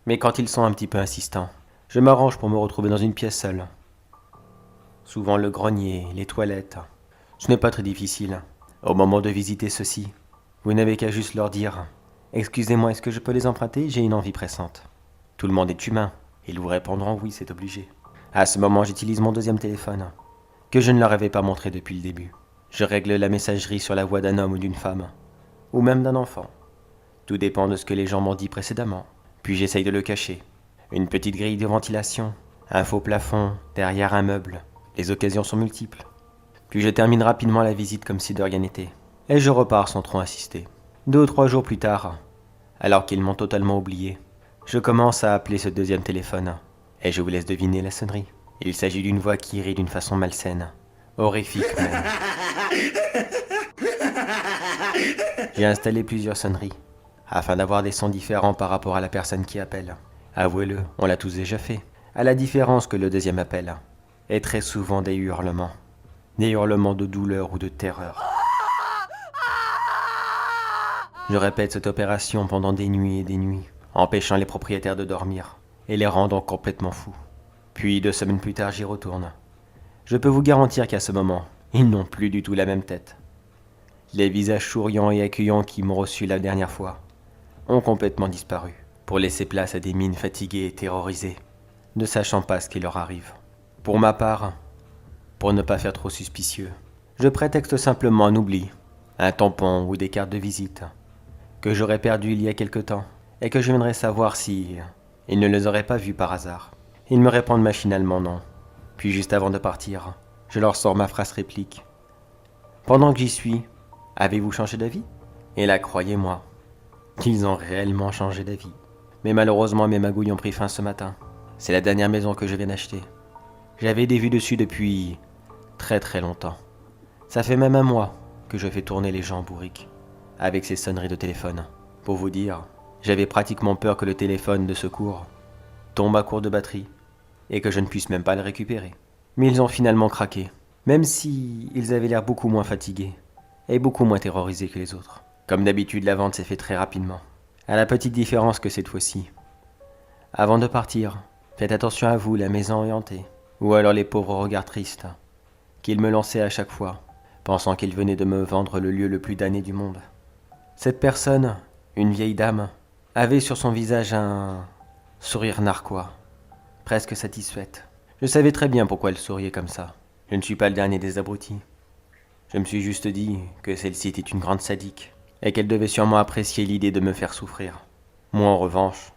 Mais quand ils sont un petit peu insistants, je m'arrange pour me retrouver dans une pièce seule. Souvent le grenier, les toilettes. Ce n'est pas très difficile. Au moment de visiter ceci, vous n'avez qu'à juste leur dire « Excusez-moi, est-ce que je peux les emprunter? J'ai une envie pressante. » Tout le monde est humain. Ils vous répondront « Oui, c'est obligé. » À ce moment, j'utilise mon deuxième téléphone, que je ne leur avais pas montré depuis le début. Je règle la messagerie sur la voix d'un homme ou d'une femme, ou même d'un enfant. Tout dépend de ce que les gens m'ont dit précédemment. Puis j'essaye de le cacher. Une petite grille de ventilation, un faux plafond, derrière un meuble. Les occasions sont multiples. Puis je termine rapidement la visite comme si de rien n'était. Et je repars sans trop insister. 2 ou 3 jours plus tard, alors qu'ils m'ont totalement oublié, je commence à appeler ce deuxième téléphone. Et je vous laisse deviner la sonnerie. Il s'agit d'une voix qui rit d'une façon malsaine. Horrifique même. J'ai installé plusieurs sonneries, afin d'avoir des sons différents par rapport à la personne qui appelle. Avouez-le, on l'a tous déjà fait. À la différence que le deuxième appel est très souvent des hurlements. Des hurlements de douleur ou de terreur. Je répète cette opération pendant des nuits et des nuits, empêchant les propriétaires de dormir et les rendant complètement fous. Puis 2 semaines plus tard, j'y retourne. Je peux vous garantir qu'à ce moment, ils n'ont plus du tout la même tête. Les visages souriants et accueillants qui m'ont reçu la dernière fois ont complètement disparu, pour laisser place à des mines fatiguées et terrorisées, ne sachant pas ce qui leur arrive. Pour ma part, pour ne pas faire trop suspicieux, je prétexte simplement un oubli, un tampon ou des cartes de visite, que j'aurais perdu il y a quelque temps, et que je viendrais savoir si ils ne les auraient pas vus par hasard. Ils me répondent machinalement non. Puis juste avant de partir, je leur sors ma phrase réplique. Pendant que j'y suis, avez-vous changé d'avis? Et là, croyez-moi, ils ont réellement changé d'avis. Mais malheureusement, mes magouilles ont pris fin ce matin. C'est la dernière maison que je viens d'acheter. J'avais des vues dessus depuis très très longtemps. Ça fait même un mois que je fais tourner les gens bourriques avec ces sonneries de téléphone. Pour vous dire, j'avais pratiquement peur que le téléphone de secours tombe à court de batterie et que je ne puisse même pas le récupérer. Mais ils ont finalement craqué, même si ils avaient l'air beaucoup moins fatigués et beaucoup moins terrorisés que les autres. Comme d'habitude, la vente s'est faite très rapidement, à la petite différence que cette fois-ci. Avant de partir, faites attention à vous, la maison est hantée. Ou alors les pauvres regards tristes qu'ils me lançaient à chaque fois, pensant qu'ils venaient de me vendre le lieu le plus damné du monde. Cette personne, une vieille dame, avait sur son visage un sourire narquois, presque satisfaite. Je savais très bien pourquoi elle souriait comme ça. Je ne suis pas le dernier des abrutis. Je me suis juste dit que celle-ci était une grande sadique, et qu'elle devait sûrement apprécier l'idée de me faire souffrir. Moi, en revanche,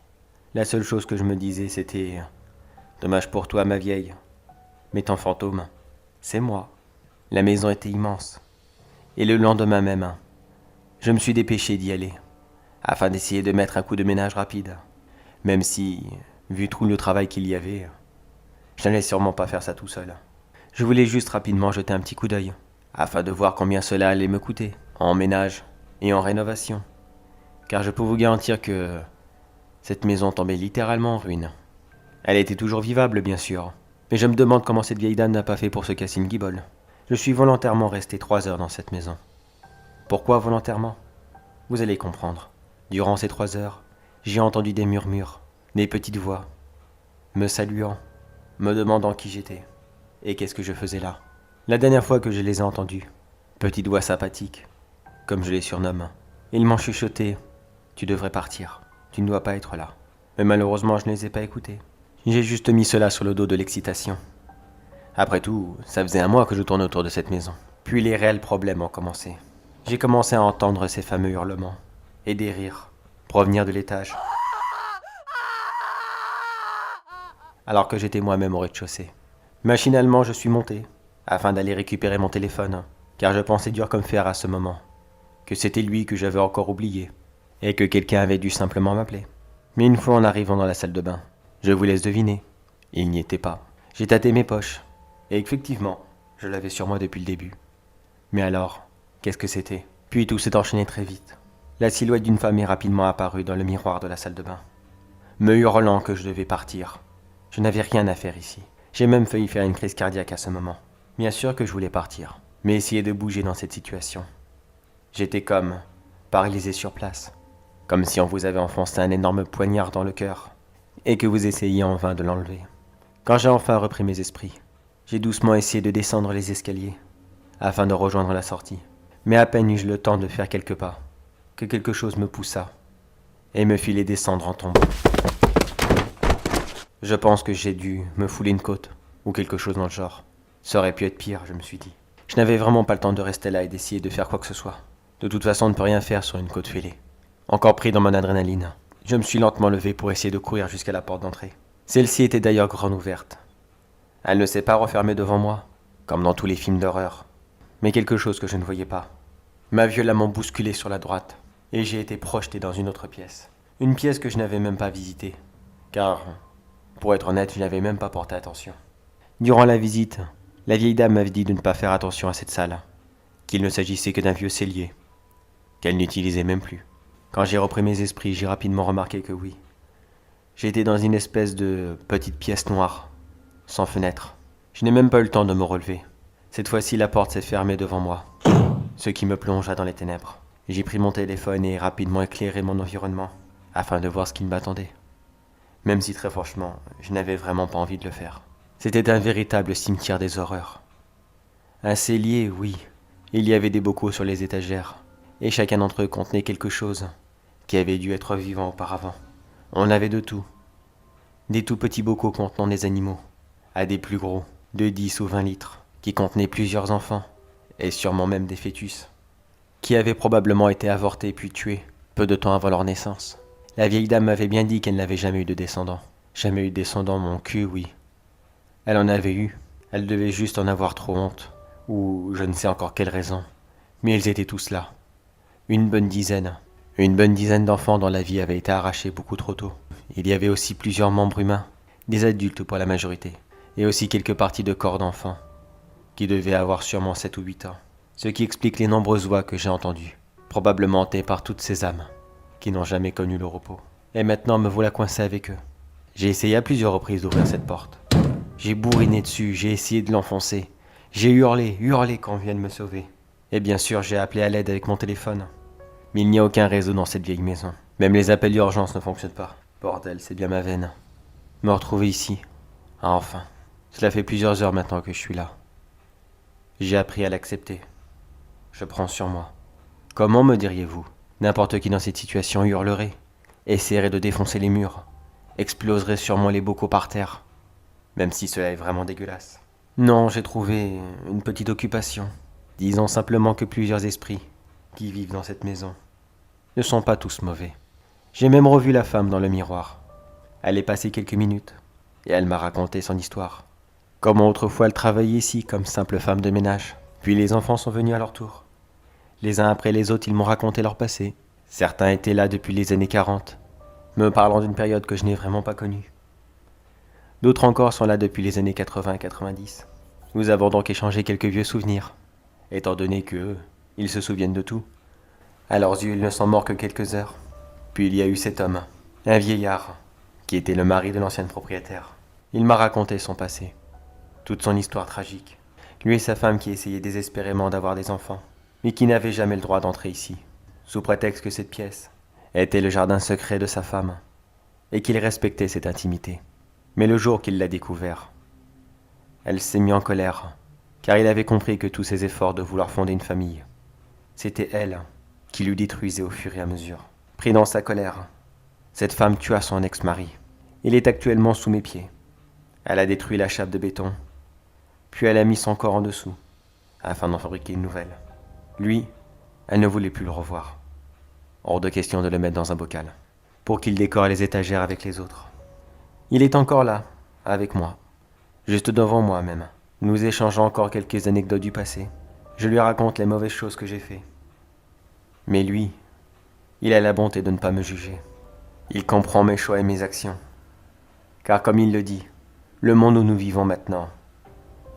la seule chose que je me disais, c'était « Dommage pour toi, ma vieille. Mais ton fantôme, c'est moi. » La maison était immense. Et le lendemain même, je me suis dépêché d'y aller, afin d'essayer de mettre un coup de ménage rapide. Même si, vu tout le travail qu'il y avait, je n'allais sûrement pas faire ça tout seul. Je voulais juste rapidement jeter un petit coup d'œil, afin de voir combien cela allait me coûter, en ménage et en rénovation. Car je peux vous garantir que cette maison tombait littéralement en ruine. Elle était toujours vivable, bien sûr, mais je me demande comment cette vieille dame n'a pas fait pour se casser une guibole. Je suis volontairement resté 3 heures dans cette maison. Pourquoi volontairement ? Vous allez comprendre. Durant ces 3 heures, j'ai entendu des murmures, des petites voix, me saluant, me demandant qui j'étais, et qu'est-ce que je faisais là. La dernière fois que je les ai entendus, petites voix sympathiques, comme je les surnomme, ils m'ont chuchoté « Tu devrais partir, tu ne dois pas être là ». Mais malheureusement, je ne les ai pas écoutés. J'ai juste mis cela sur le dos de l'excitation. Après tout, ça faisait un mois que je tourne autour de cette maison. Puis les réels problèmes ont commencé. J'ai commencé à entendre ces fameux hurlements et des rires provenir de l'étage, alors que j'étais moi-même au rez-de-chaussée. Machinalement, je suis monté, afin d'aller récupérer mon téléphone, car je pensais dur comme fer à ce moment, que c'était lui que j'avais encore oublié, et que quelqu'un avait dû simplement m'appeler. Mais une fois en arrivant dans la salle de bain, je vous laisse deviner, il n'y était pas. J'ai tâté mes poches, et effectivement, je l'avais sur moi depuis le début. Mais alors, qu'est-ce que c'était ? Puis tout s'est enchaîné très vite. La silhouette d'une femme est rapidement apparue dans le miroir de la salle de bain, me hurlant que je devais partir. Je n'avais rien à faire ici. J'ai même failli faire une crise cardiaque à ce moment. Bien sûr que je voulais partir, mais essayer de bouger dans cette situation. J'étais comme paralysé sur place, comme si on vous avait enfoncé un énorme poignard dans le cœur, et que vous essayiez en vain de l'enlever. Quand j'ai enfin repris mes esprits, j'ai doucement essayé de descendre les escaliers, afin de rejoindre la sortie. Mais à peine eus-je le temps de faire quelques pas, que quelque chose me poussa, et me fit les descendre en tombant. Je pense que j'ai dû me fouler une côte, ou quelque chose dans le genre. Ça aurait pu être pire, je me suis dit. Je n'avais vraiment pas le temps de rester là et d'essayer de faire quoi que ce soit. De toute façon, on ne peut rien faire sur une côte fêlée. Encore pris dans mon adrénaline, je me suis lentement levé pour essayer de courir jusqu'à la porte d'entrée. Celle-ci était d'ailleurs grande ouverte. Elle ne s'est pas refermée devant moi, comme dans tous les films d'horreur, mais quelque chose que je ne voyais pas m'a violemment bousculé sur la droite, et j'ai été projeté dans une autre pièce. Une pièce que je n'avais même pas visitée, car, pour être honnête, je n'avais même pas porté attention. Durant la visite, la vieille dame m'avait dit de ne pas faire attention à cette salle, qu'il ne s'agissait que d'un vieux cellier, qu'elle n'utilisait même plus. Quand j'ai repris mes esprits, j'ai rapidement remarqué que oui, j'étais dans une espèce de petite pièce noire, sans fenêtre. Je n'ai même pas eu le temps de me relever. Cette fois-ci, la porte s'est fermée devant moi, ce qui me plongea dans les ténèbres. J'ai pris mon téléphone et rapidement éclairé mon environnement, afin de voir ce qui m'attendait. Même si très franchement, je n'avais vraiment pas envie de le faire. C'était un véritable cimetière des horreurs. Un cellier, oui. Il y avait des bocaux sur les étagères, et chacun d'entre eux contenait quelque chose qui avait dû être vivant auparavant. On avait de tout. Des tout petits bocaux contenant des animaux, à des plus gros, de 10 ou 20 litres, qui contenaient plusieurs enfants, et sûrement même des fœtus, qui avaient probablement été avortés puis tués, peu de temps avant leur naissance. La vieille dame m'avait bien dit qu'elle n'avait jamais eu de descendants. Jamais eu de descendants, mon cul, oui. Elle en avait eu, elle devait juste en avoir trop honte, ou je ne sais encore quelle raison, mais ils étaient tous là. Une bonne dizaine d'enfants dont la vie avait été arrachée beaucoup trop tôt. Il y avait aussi plusieurs membres humains, des adultes pour la majorité, et aussi quelques parties de corps d'enfants, qui devaient avoir sûrement 7 ou 8 ans. Ce qui explique les nombreuses voix que j'ai entendues, probablement hantées par toutes ces âmes, qui n'ont jamais connu le repos. Et maintenant me voilà coincé avec eux. J'ai essayé à plusieurs reprises d'ouvrir cette porte. J'ai bourriné dessus, j'ai essayé de l'enfoncer. J'ai hurlé quand on vienne me sauver. Et bien sûr, j'ai appelé à l'aide avec mon téléphone. Mais il n'y a aucun réseau dans cette vieille maison. Même les appels d'urgence ne fonctionnent pas. Bordel, c'est bien ma veine. Me retrouver ici. Ah, enfin. Cela fait plusieurs heures maintenant que je suis là. J'ai appris à l'accepter. Je prends sur moi. Comment me diriez-vous ? N'importe qui dans cette situation hurlerait. essaierait de défoncer les murs, exploserait sûrement les bocaux par terre, même si cela est vraiment dégueulasse. Non, j'ai trouvé une petite occupation. Disons simplement que plusieurs esprits qui vivent dans cette maison ne sont pas tous mauvais. J'ai même revu la femme dans le miroir. Elle est passée quelques minutes et elle m'a raconté son histoire. Comment autrefois elle travaillait ici comme simple femme de ménage. Puis les enfants sont venus à leur tour. Les uns après les autres, ils m'ont raconté leur passé. Certains étaient là depuis les années 40, me parlant d'une période que je n'ai vraiment pas connue. D'autres encore sont là depuis les années 80 et 90. Nous avons donc échangé quelques vieux souvenirs, étant donné qu'eux, ils se souviennent de tout. À leurs yeux, ils ne sont morts que quelques heures. Puis il y a eu cet homme, un vieillard, qui était le mari de l'ancienne propriétaire. Il m'a raconté son passé, toute son histoire tragique. Lui et sa femme qui essayaient désespérément d'avoir des enfants, mais qui n'avaient jamais le droit d'entrer ici, sous prétexte que cette pièce était le jardin secret de sa femme, et qu'il respectait cette intimité. Mais le jour qu'il l'a découvert, elle s'est mise en colère, car il avait compris que tous ses efforts de vouloir fonder une famille, c'était elle qui lui détruisait au fur et à mesure. Pris dans sa colère, cette femme tua son ex-mari. Il est actuellement sous mes pieds. Elle a détruit la chape de béton, puis elle a mis son corps en dessous, afin d'en fabriquer une nouvelle. Lui, elle ne voulait plus le revoir. Hors de question de le mettre dans un bocal, pour qu'il décore les étagères avec les autres. Il est encore là, avec moi, juste devant moi même. Nous échangeons encore quelques anecdotes du passé. Je lui raconte les mauvaises choses que j'ai faites. Mais lui, il a la bonté de ne pas me juger. Il comprend mes choix et mes actions. Car comme il le dit, le monde où nous vivons maintenant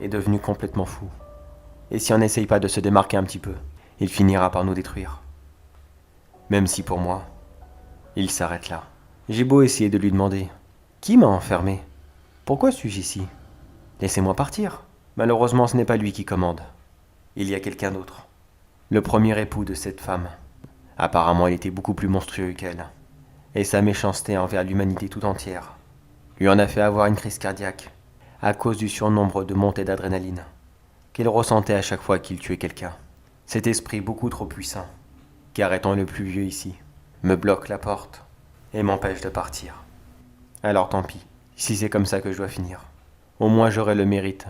est devenu complètement fou. Et si on n'essaye pas de se démarquer un petit peu, il finira par nous détruire. Même si pour moi, il s'arrête là. J'ai beau essayer de lui demander « Qui m'a enfermé? Pourquoi suis-je ici? Laissez-moi partir. » Malheureusement, ce n'est pas lui qui commande. Il y a quelqu'un d'autre. Le premier époux de cette femme. Apparemment, il était beaucoup plus monstrueux qu'elle. Et sa méchanceté envers l'humanité tout entière lui en a fait avoir une crise cardiaque à cause du surnombre de montées d'adrénaline qu'il ressentait à chaque fois qu'il tuait quelqu'un. Cet esprit beaucoup trop puissant, car étant le plus vieux ici, me bloque la porte et m'empêche de partir. Alors tant pis, si c'est comme ça que je dois finir. Au moins j'aurai le mérite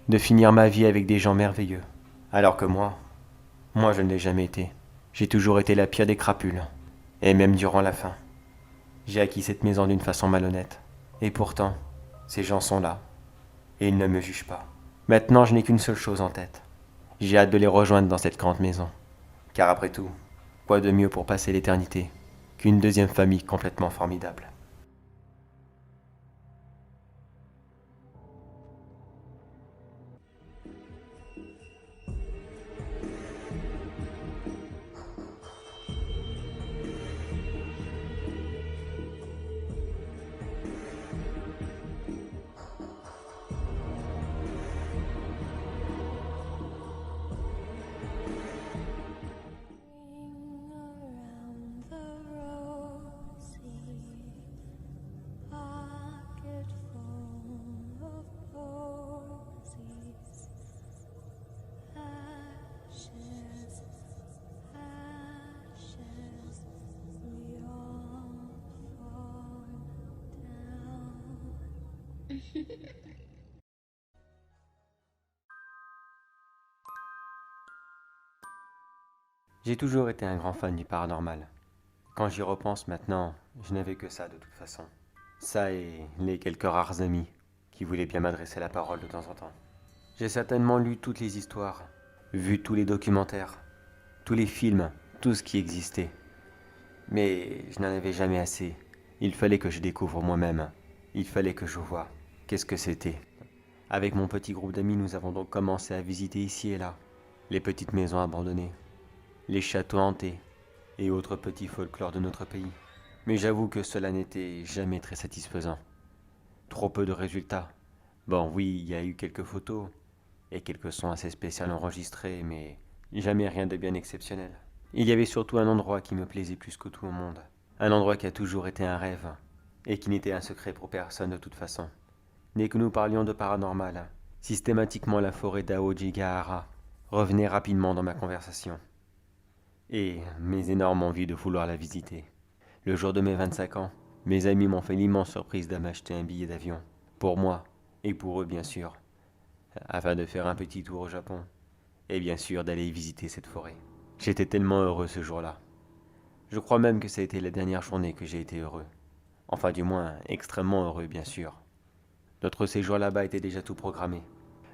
de finir ma vie avec des gens merveilleux. Alors que moi je ne l'ai jamais été. J'ai toujours été la pire des crapules. Et même durant la fin, j'ai acquis cette maison d'une façon malhonnête. Et pourtant, ces gens sont là. Et ils ne me jugent pas. Maintenant, je n'ai qu'une seule chose en tête. J'ai hâte de les rejoindre dans cette grande maison. Car après tout, quoi de mieux pour passer l'éternité qu'une deuxième famille complètement formidable. Around the rosy pocket full of posies, ashes, ashes, we all fall down. J'ai toujours été un grand fan du paranormal. Quand j'y repense maintenant, je n'avais que ça de toute façon. Ça et les quelques rares amis qui voulaient bien m'adresser la parole de temps en temps. J'ai certainement lu toutes les histoires, vu tous les documentaires, tous les films, tout ce qui existait. Mais je n'en avais jamais assez. Il fallait que je découvre moi-même. Il fallait que je voie. Qu'est-ce que c'était? Avec mon petit groupe d'amis, nous avons donc commencé à visiter ici et là les petites maisons abandonnées, les châteaux hantés et autres petits folklores de notre pays. Mais j'avoue que cela n'était jamais très satisfaisant. Trop peu de résultats. Bon, oui, il y a eu quelques photos et quelques sons assez spéciaux enregistrés, mais jamais rien de bien exceptionnel. Il y avait surtout un endroit qui me plaisait plus que tout au monde. Un endroit qui a toujours été un rêve et qui n'était un secret pour personne de toute façon. Dès que nous parlions de paranormal, systématiquement la forêt d'Aojigahara revenait rapidement dans ma conversation. Et mes énormes envies de vouloir la visiter. Le jour de mes 25 ans, mes amis m'ont fait l'immense surprise de m'acheter un billet d'avion. Pour moi, et pour eux bien sûr, afin de faire un petit tour au Japon, et bien sûr d'aller visiter cette forêt. J'étais tellement heureux ce jour-là. Je crois même que ça a été la dernière journée que j'ai été heureux. Enfin du moins, extrêmement heureux bien sûr. Notre séjour là-bas était déjà tout programmé.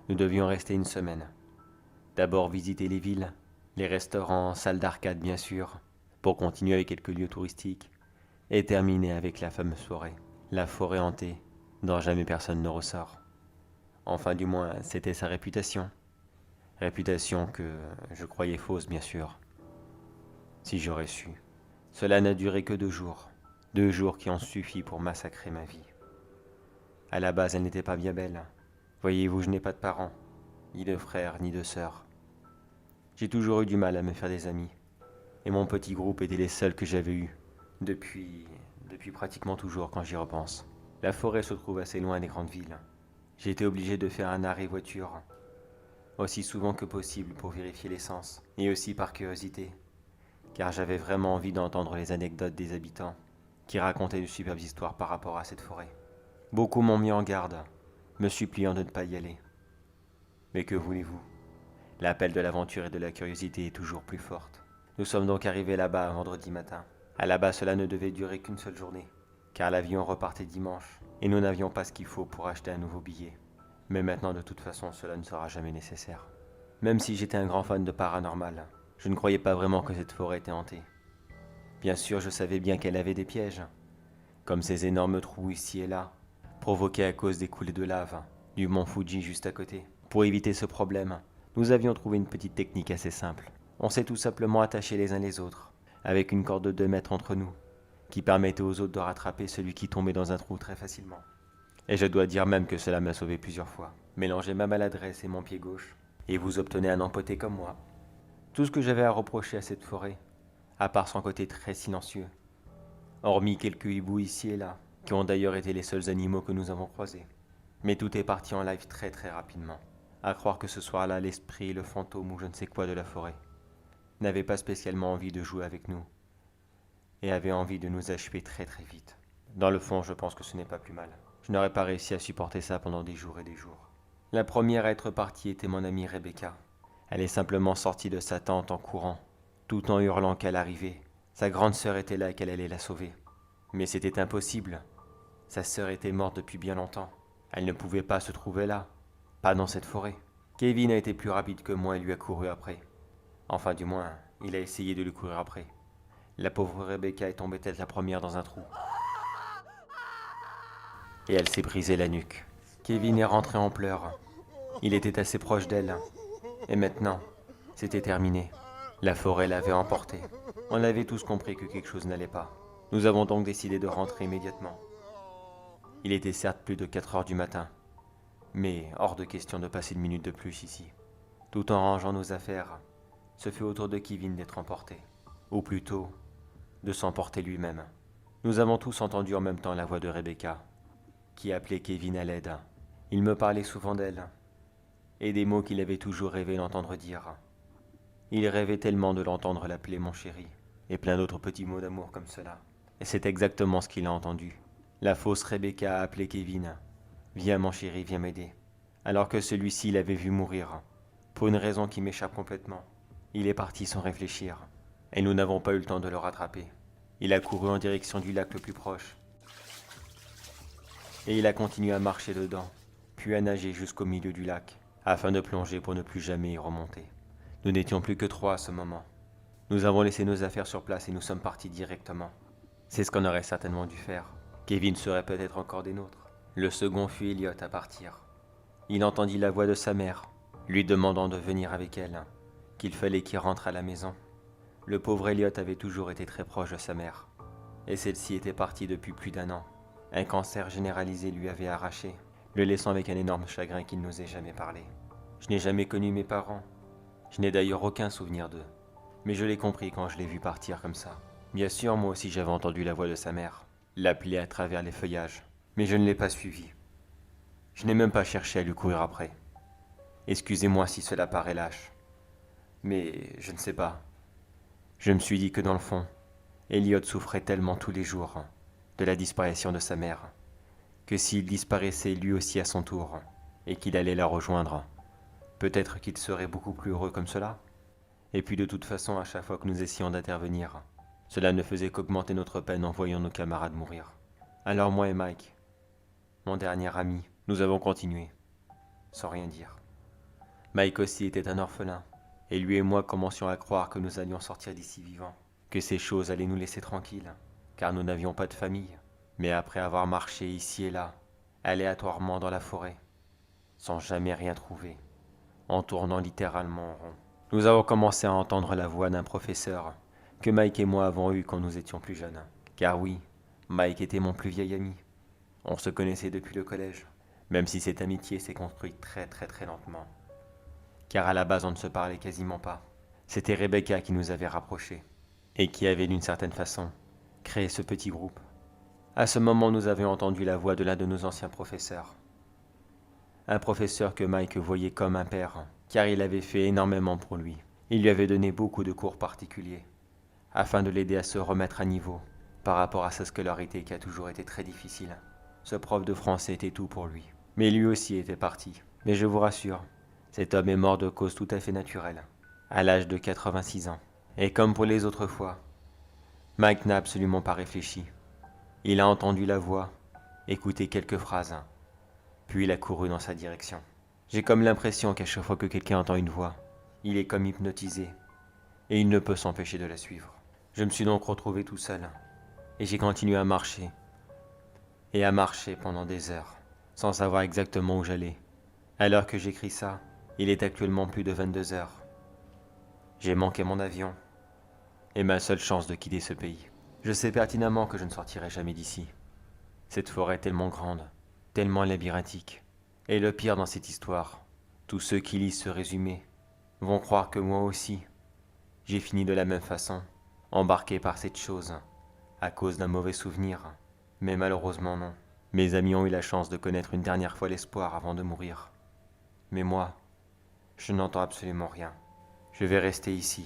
Nous devions rester une semaine. D'abord visiter les villes, les restaurants, salles d'arcade bien sûr, pour continuer avec quelques lieux touristiques, et terminer avec la fameuse forêt. La forêt hantée, dont jamais personne ne ressort. Enfin du moins, c'était sa réputation. Réputation que je croyais fausse bien sûr. Si j'aurais su. Cela n'a duré que 2 jours. 2 jours qui ont suffi pour massacrer ma vie. À la base, elle n'était pas bien belle. Voyez-vous, je n'ai pas de parents, ni de frères, ni de sœurs. J'ai toujours eu du mal à me faire des amis. Et mon petit groupe était les seuls que j'avais eus. Depuis pratiquement toujours quand j'y repense. La forêt se trouve assez loin des grandes villes. J'ai été obligé de faire un arrêt voiture, aussi souvent que possible pour vérifier l'essence, et aussi par curiosité, car j'avais vraiment envie d'entendre les anecdotes des habitants, qui racontaient de superbes histoires par rapport à cette forêt. Beaucoup m'ont mis en garde, me suppliant de ne pas y aller. Mais que voulez-vous? L'appel de l'aventure et de la curiosité est toujours plus forte. Nous sommes donc arrivés là-bas un vendredi matin. À la base, cela ne devait durer qu'une seule journée, car l'avion repartait dimanche, et nous n'avions pas ce qu'il faut pour acheter un nouveau billet. Mais maintenant, de toute façon, cela ne sera jamais nécessaire. Même si j'étais un grand fan de paranormal, je ne croyais pas vraiment que cette forêt était hantée. Bien sûr, je savais bien qu'elle avait des pièges, comme ces énormes trous ici et là, provoqués à cause des coulées de lave du mont Fuji juste à côté. Pour éviter ce problème, nous avions trouvé une petite technique assez simple. On s'est tout simplement attachés les uns les autres, avec une corde de 2 mètres entre nous, qui permettait aux autres de rattraper celui qui tombait dans un trou très facilement. Et je dois dire même que cela m'a sauvé plusieurs fois. Mélangez ma maladresse et mon pied gauche, et vous obtenez un empoté comme moi. Tout ce que j'avais à reprocher à cette forêt, à part son côté très silencieux, hormis quelques hiboux ici et là, qui ont d'ailleurs été les seuls animaux que nous avons croisés. Mais tout est parti en live très très rapidement. À croire que ce soir-là, l'esprit, le fantôme ou je ne sais quoi de la forêt n'avait pas spécialement envie de jouer avec nous, et avait envie de nous achever très très vite. Dans le fond, je pense que ce n'est pas plus mal. Je n'aurais pas réussi à supporter ça pendant des jours et des jours. La première à être partie était mon amie Rebecca. Elle est simplement sortie de sa tente en courant, tout en hurlant qu'elle arrivait. Sa grande sœur était là et qu'elle allait la sauver. Mais c'était impossible. Sa sœur était morte depuis bien longtemps. Elle ne pouvait pas se trouver là, pas dans cette forêt. Kevin a été plus rapide que moi et lui a couru après. Enfin du moins, il a essayé de lui courir après. La pauvre Rebecca est tombée tête la première dans un trou. Et elle s'est brisé la nuque. Kevin est rentré en pleurs. Il était assez proche d'elle. Et maintenant, c'était terminé. La forêt l'avait emporté. On avait tous compris que quelque chose n'allait pas. Nous avons donc décidé de rentrer immédiatement. Il était certes plus de 4 heures du matin, mais hors de question de passer une minute de plus ici. Tout en rangeant nos affaires, ce fut au tour de Kevin d'être emporté. Ou plutôt, de s'emporter lui-même. Nous avons tous entendu en même temps la voix de Rebecca, qui appelait Kevin à l'aide. Il me parlait souvent d'elle, et des mots qu'il avait toujours rêvé d'entendre dire. Il rêvait tellement de l'entendre l'appeler mon chéri, et plein d'autres petits mots d'amour comme cela. Et c'est exactement ce qu'il a entendu. La fausse Rebecca a appelé Kevin. Viens mon chéri, viens m'aider. Alors que celui-ci l'avait vu mourir. Pour une raison qui m'échappe complètement. Il est parti sans réfléchir. Et nous n'avons pas eu le temps de le rattraper. Il a couru en direction du lac le plus proche. Et il a continué à marcher dedans, puis à nager jusqu'au milieu du lac, afin de plonger pour ne plus jamais y remonter. Nous n'étions plus que 3 à ce moment. Nous avons laissé nos affaires sur place et nous sommes partis directement. C'est ce qu'on aurait certainement dû faire. Kevin serait peut-être encore des nôtres. Le second fut Elliot à partir. Il entendit la voix de sa mère, lui demandant de venir avec elle, qu'il fallait qu'il rentre à la maison. Le pauvre Elliot avait toujours été très proche de sa mère, et celle-ci était partie depuis plus d'1 an. Un cancer généralisé lui avait arraché, le laissant avec un énorme chagrin qu'il n'osait jamais parler. Je n'ai jamais connu mes parents. Je n'ai d'ailleurs aucun souvenir d'eux. Mais je l'ai compris quand je l'ai vu partir comme ça. Bien sûr, moi aussi j'avais entendu la voix de sa mère, l'appeler à travers les feuillages, mais je ne l'ai pas suivi. Je n'ai même pas cherché à lui courir après. Excusez-moi si cela paraît lâche, mais je ne sais pas. Je me suis dit que dans le fond, Elliot souffrait tellement tous les jours de la disparition de sa mère que s'il disparaissait lui aussi à son tour et qu'il allait la rejoindre, peut-être qu'il serait beaucoup plus heureux comme cela. Et puis de toute façon, à chaque fois que nous essayons d'intervenir, cela ne faisait qu'augmenter notre peine en voyant nos camarades mourir. Alors moi et Mike, mon dernier ami, nous avons continué, sans rien dire. Mike aussi était un orphelin, et lui et moi commencions à croire que nous allions sortir d'ici vivants, que ces choses allaient nous laisser tranquilles, car nous n'avions pas de famille. Mais après avoir marché ici et là, aléatoirement dans la forêt, sans jamais rien trouver, en tournant littéralement en rond, nous avons commencé à entendre la voix d'un professeur que Mike et moi avons eu quand nous étions plus jeunes. Car oui, Mike était mon plus vieil ami. On se connaissait depuis le collège, même si cette amitié s'est construite très lentement. Car à la base on ne se parlait quasiment pas. C'était Rebecca qui nous avait rapprochés, et qui avait d'une certaine façon créé ce petit groupe. À ce moment nous avions entendu la voix de l'un de nos anciens professeurs. Un professeur que Mike voyait comme un père, car il avait fait énormément pour lui. Il lui avait donné beaucoup de cours particuliers, afin de l'aider à se remettre à niveau, par rapport à sa scolarité qui a toujours été très difficile. Ce prof de français était tout pour lui. Mais lui aussi était parti. Mais je vous rassure, cet homme est mort de cause tout à fait naturelle, à l'âge de 86 ans. Et comme pour les autres fois, Mike n'a absolument pas réfléchi. Il a entendu la voix, écouté quelques phrases, puis il a couru dans sa direction. J'ai comme l'impression qu'à chaque fois que quelqu'un entend une voix, il est comme hypnotisé, et il ne peut s'empêcher de la suivre. Je me suis donc retrouvé tout seul, et j'ai continué à marcher pendant des heures, sans savoir exactement où j'allais. À l'heure que j'écris ça, il est actuellement plus de 22 heures. J'ai manqué mon avion, et ma seule chance de quitter ce pays. Je sais pertinemment que je ne sortirai jamais d'ici. Cette forêt est tellement grande, tellement labyrinthique. Et le pire dans cette histoire, tous ceux qui lisent ce résumé vont croire que moi aussi, j'ai fini de la même façon, embarqué par cette chose, à cause d'un mauvais souvenir. Mais malheureusement non. Mes amis ont eu la chance de connaître une dernière fois l'espoir avant de mourir. Mais moi, je n'entends absolument rien. Je vais rester ici,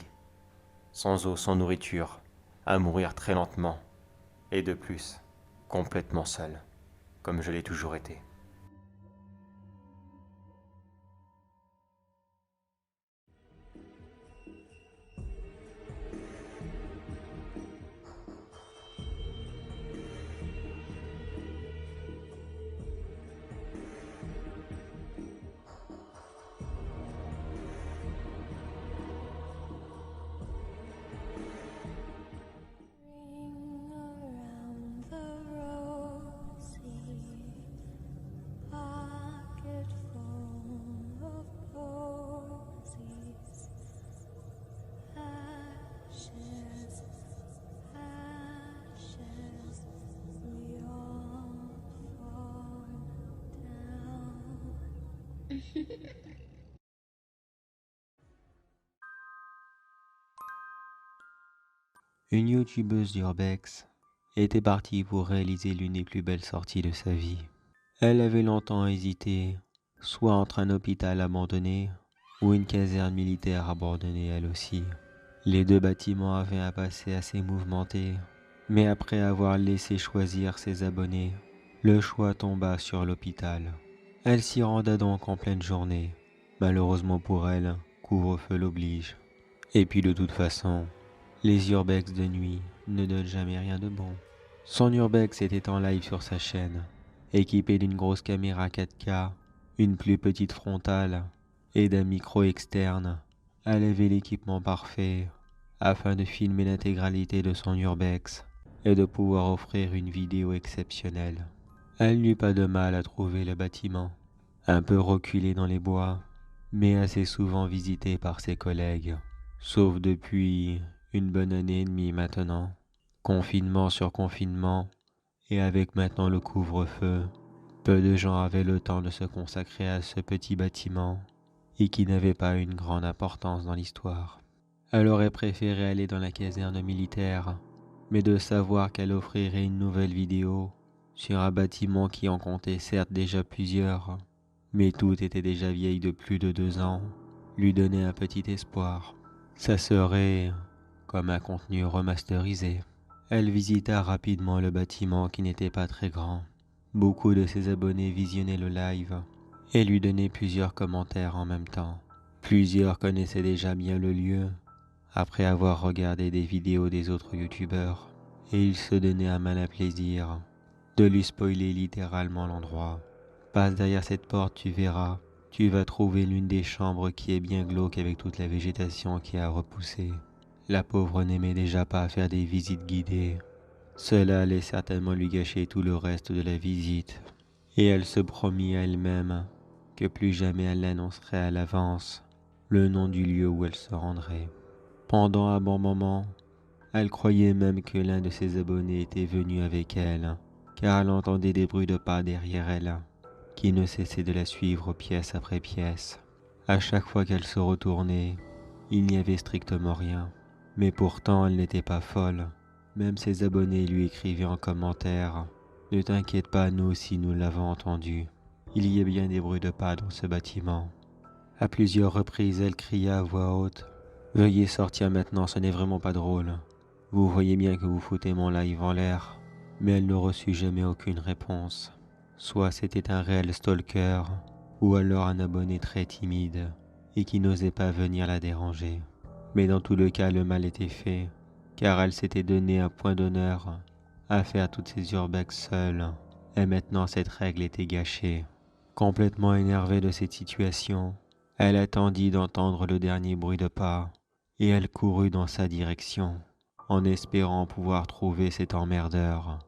sans eau, sans nourriture, à mourir très lentement, et de plus, complètement seul, comme je l'ai toujours été. Ring around the rosy pocket full of posies. Ashes, ashes, we all fall down. Une youtubeuse d'Urbex était partie pour réaliser l'une des plus belles sorties de sa vie. Elle avait longtemps hésité, soit entre un hôpital abandonné ou une caserne militaire abandonnée elle aussi. Les deux bâtiments avaient un passé assez mouvementé, mais après avoir laissé choisir ses abonnés, le choix tomba sur l'hôpital. Elle s'y rendait donc en pleine journée. Malheureusement pour elle, couvre-feu l'oblige. Et puis de toute façon, les urbex de nuit ne donnent jamais rien de bon. Son urbex était en live sur sa chaîne, équipé d'une grosse caméra 4K, une plus petite frontale et d'un micro externe. Elle avait l'équipement parfait afin de filmer l'intégralité de son urbex et de pouvoir offrir une vidéo exceptionnelle. Elle n'eut pas de mal à trouver le bâtiment, un peu reculé dans les bois, mais assez souvent visité par ses collègues, sauf depuis une bonne année et demie maintenant, confinement sur confinement, et avec maintenant le couvre-feu, peu de gens avaient le temps de se consacrer à ce petit bâtiment, et qui n'avait pas une grande importance dans l'histoire. Elle aurait préféré aller dans la caserne militaire, mais de savoir qu'elle offrirait une nouvelle vidéo sur un bâtiment qui en comptait certes déjà plusieurs, mais toutes étaient déjà vieilles de plus de 2 ans, lui donnait un petit espoir. Ça serait comme un contenu remasterisé. Elle visita rapidement le bâtiment qui n'était pas très grand. Beaucoup de ses abonnés visionnaient le live et lui donnaient plusieurs commentaires en même temps. Plusieurs connaissaient déjà bien le lieu après avoir regardé des vidéos des autres youtubeurs et ils se donnaient un malin plaisir de lui spoiler littéralement l'endroit. Passe derrière cette porte, tu verras. Tu vas trouver l'une des chambres qui est bien glauque avec toute la végétation qui a repoussé. La pauvre n'aimait déjà pas faire des visites guidées. Cela allait certainement lui gâcher tout le reste de la visite. Et elle se promit à elle-même que plus jamais elle n'annoncerait à l'avance le nom du lieu où elle se rendrait. Pendant un bon moment, elle croyait même que l'un de ses abonnés était venu avec elle, car elle entendait des bruits de pas derrière elle, qui ne cessaient de la suivre pièce après pièce. À chaque fois qu'elle se retournait, il n'y avait strictement rien. Mais pourtant, elle n'était pas folle. Même ses abonnés lui écrivaient en commentaire « Ne t'inquiète pas, nous aussi nous l'avons entendu. Il y a bien des bruits de pas dans ce bâtiment. » À plusieurs reprises, elle cria à voix haute « Veuillez sortir maintenant, ce n'est vraiment pas drôle. Vous voyez bien que vous foutez mon live en l'air. » Mais elle ne reçut jamais aucune réponse. Soit c'était un réel stalker, ou alors un abonné très timide et qui n'osait pas venir la déranger. Mais dans tout le cas, le mal était fait, car elle s'était donné un point d'honneur à faire toutes ces urbex seule, et maintenant cette règle était gâchée. Complètement énervée de cette situation, elle attendit d'entendre le dernier bruit de pas, et elle courut dans sa direction, en espérant pouvoir trouver cet emmerdeur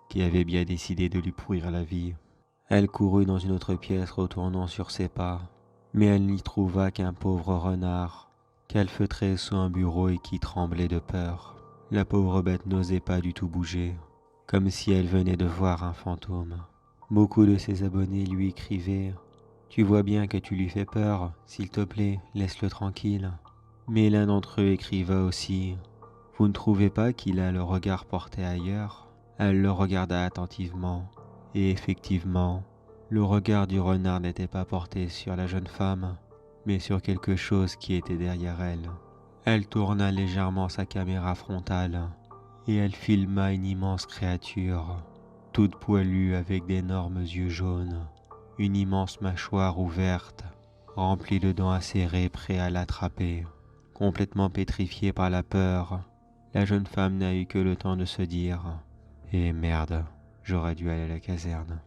qui avait bien décidé de lui pourrir la vie. Elle courut dans une autre pièce retournant sur ses pas, mais elle n'y trouva qu'un pauvre renard qu'elle feutrait sous un bureau et qui tremblait de peur. La pauvre bête n'osait pas du tout bouger, comme si elle venait de voir un fantôme. Beaucoup de ses abonnés lui écrivaient « Tu vois bien que tu lui fais peur, s'il te plaît, laisse-le tranquille. » Mais l'un d'entre eux écriva aussi « Vous ne trouvez pas qu'il a le regard porté ailleurs ?» Elle le regarda attentivement, et effectivement, le regard du renard n'était pas porté sur la jeune femme, mais sur quelque chose qui était derrière elle. Elle tourna légèrement sa caméra frontale, et elle filma une immense créature, toute poilue avec d'énormes yeux jaunes, une immense mâchoire ouverte, remplie de dents acérées prêts à l'attraper. Complètement pétrifiée par la peur, la jeune femme n'a eu que le temps de se dire « Eh merde, j'aurais dû aller à la caserne. »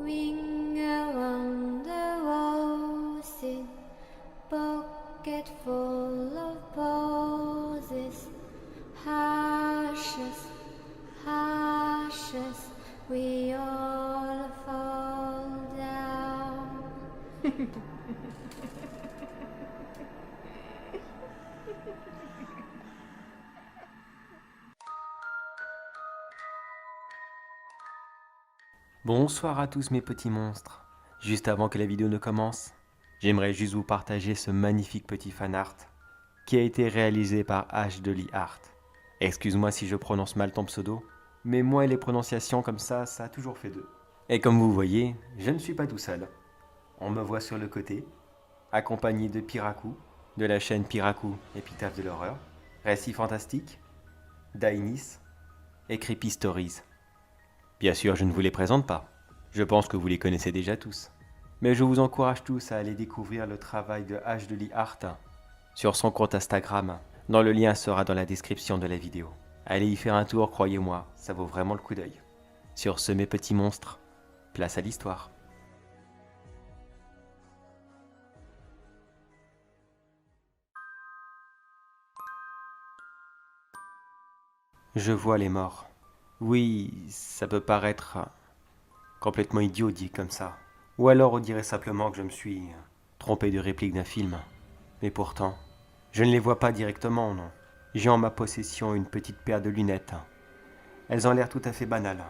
Ring around the roses, pocket full of posies. Hashes, hashes, we all fall down. Bonsoir à tous mes petits monstres. Juste avant que la vidéo ne commence, j'aimerais juste vous partager ce magnifique petit fanart qui a été réalisé par H de Lee Art. Excuse-moi si je prononce mal ton pseudo, mais moi et les prononciations comme ça a toujours fait deux. Et comme vous voyez, je ne suis pas tout seul. On me voit sur le côté, accompagné de Piraku, de la chaîne Piraku, épitaphe de l'horreur, Récits fantastiques, Dainis et Creepy Stories. Bien sûr, je ne vous les présente pas. Je pense que vous les connaissez déjà tous. Mais je vous encourage tous à aller découvrir le travail de H de Lee Art sur son compte Instagram, dont le lien sera dans la description de la vidéo. Allez y faire un tour, croyez-moi, ça vaut vraiment le coup d'œil. Sur ce, mes petits monstres, place à l'histoire. Je vois les morts. Oui, ça peut paraître complètement idiot dit comme ça. Ou alors on dirait simplement que je me suis trompé de réplique d'un film. Mais pourtant, je ne les vois pas directement, non. J'ai en ma possession une petite paire de lunettes. Elles ont l'air tout à fait banales.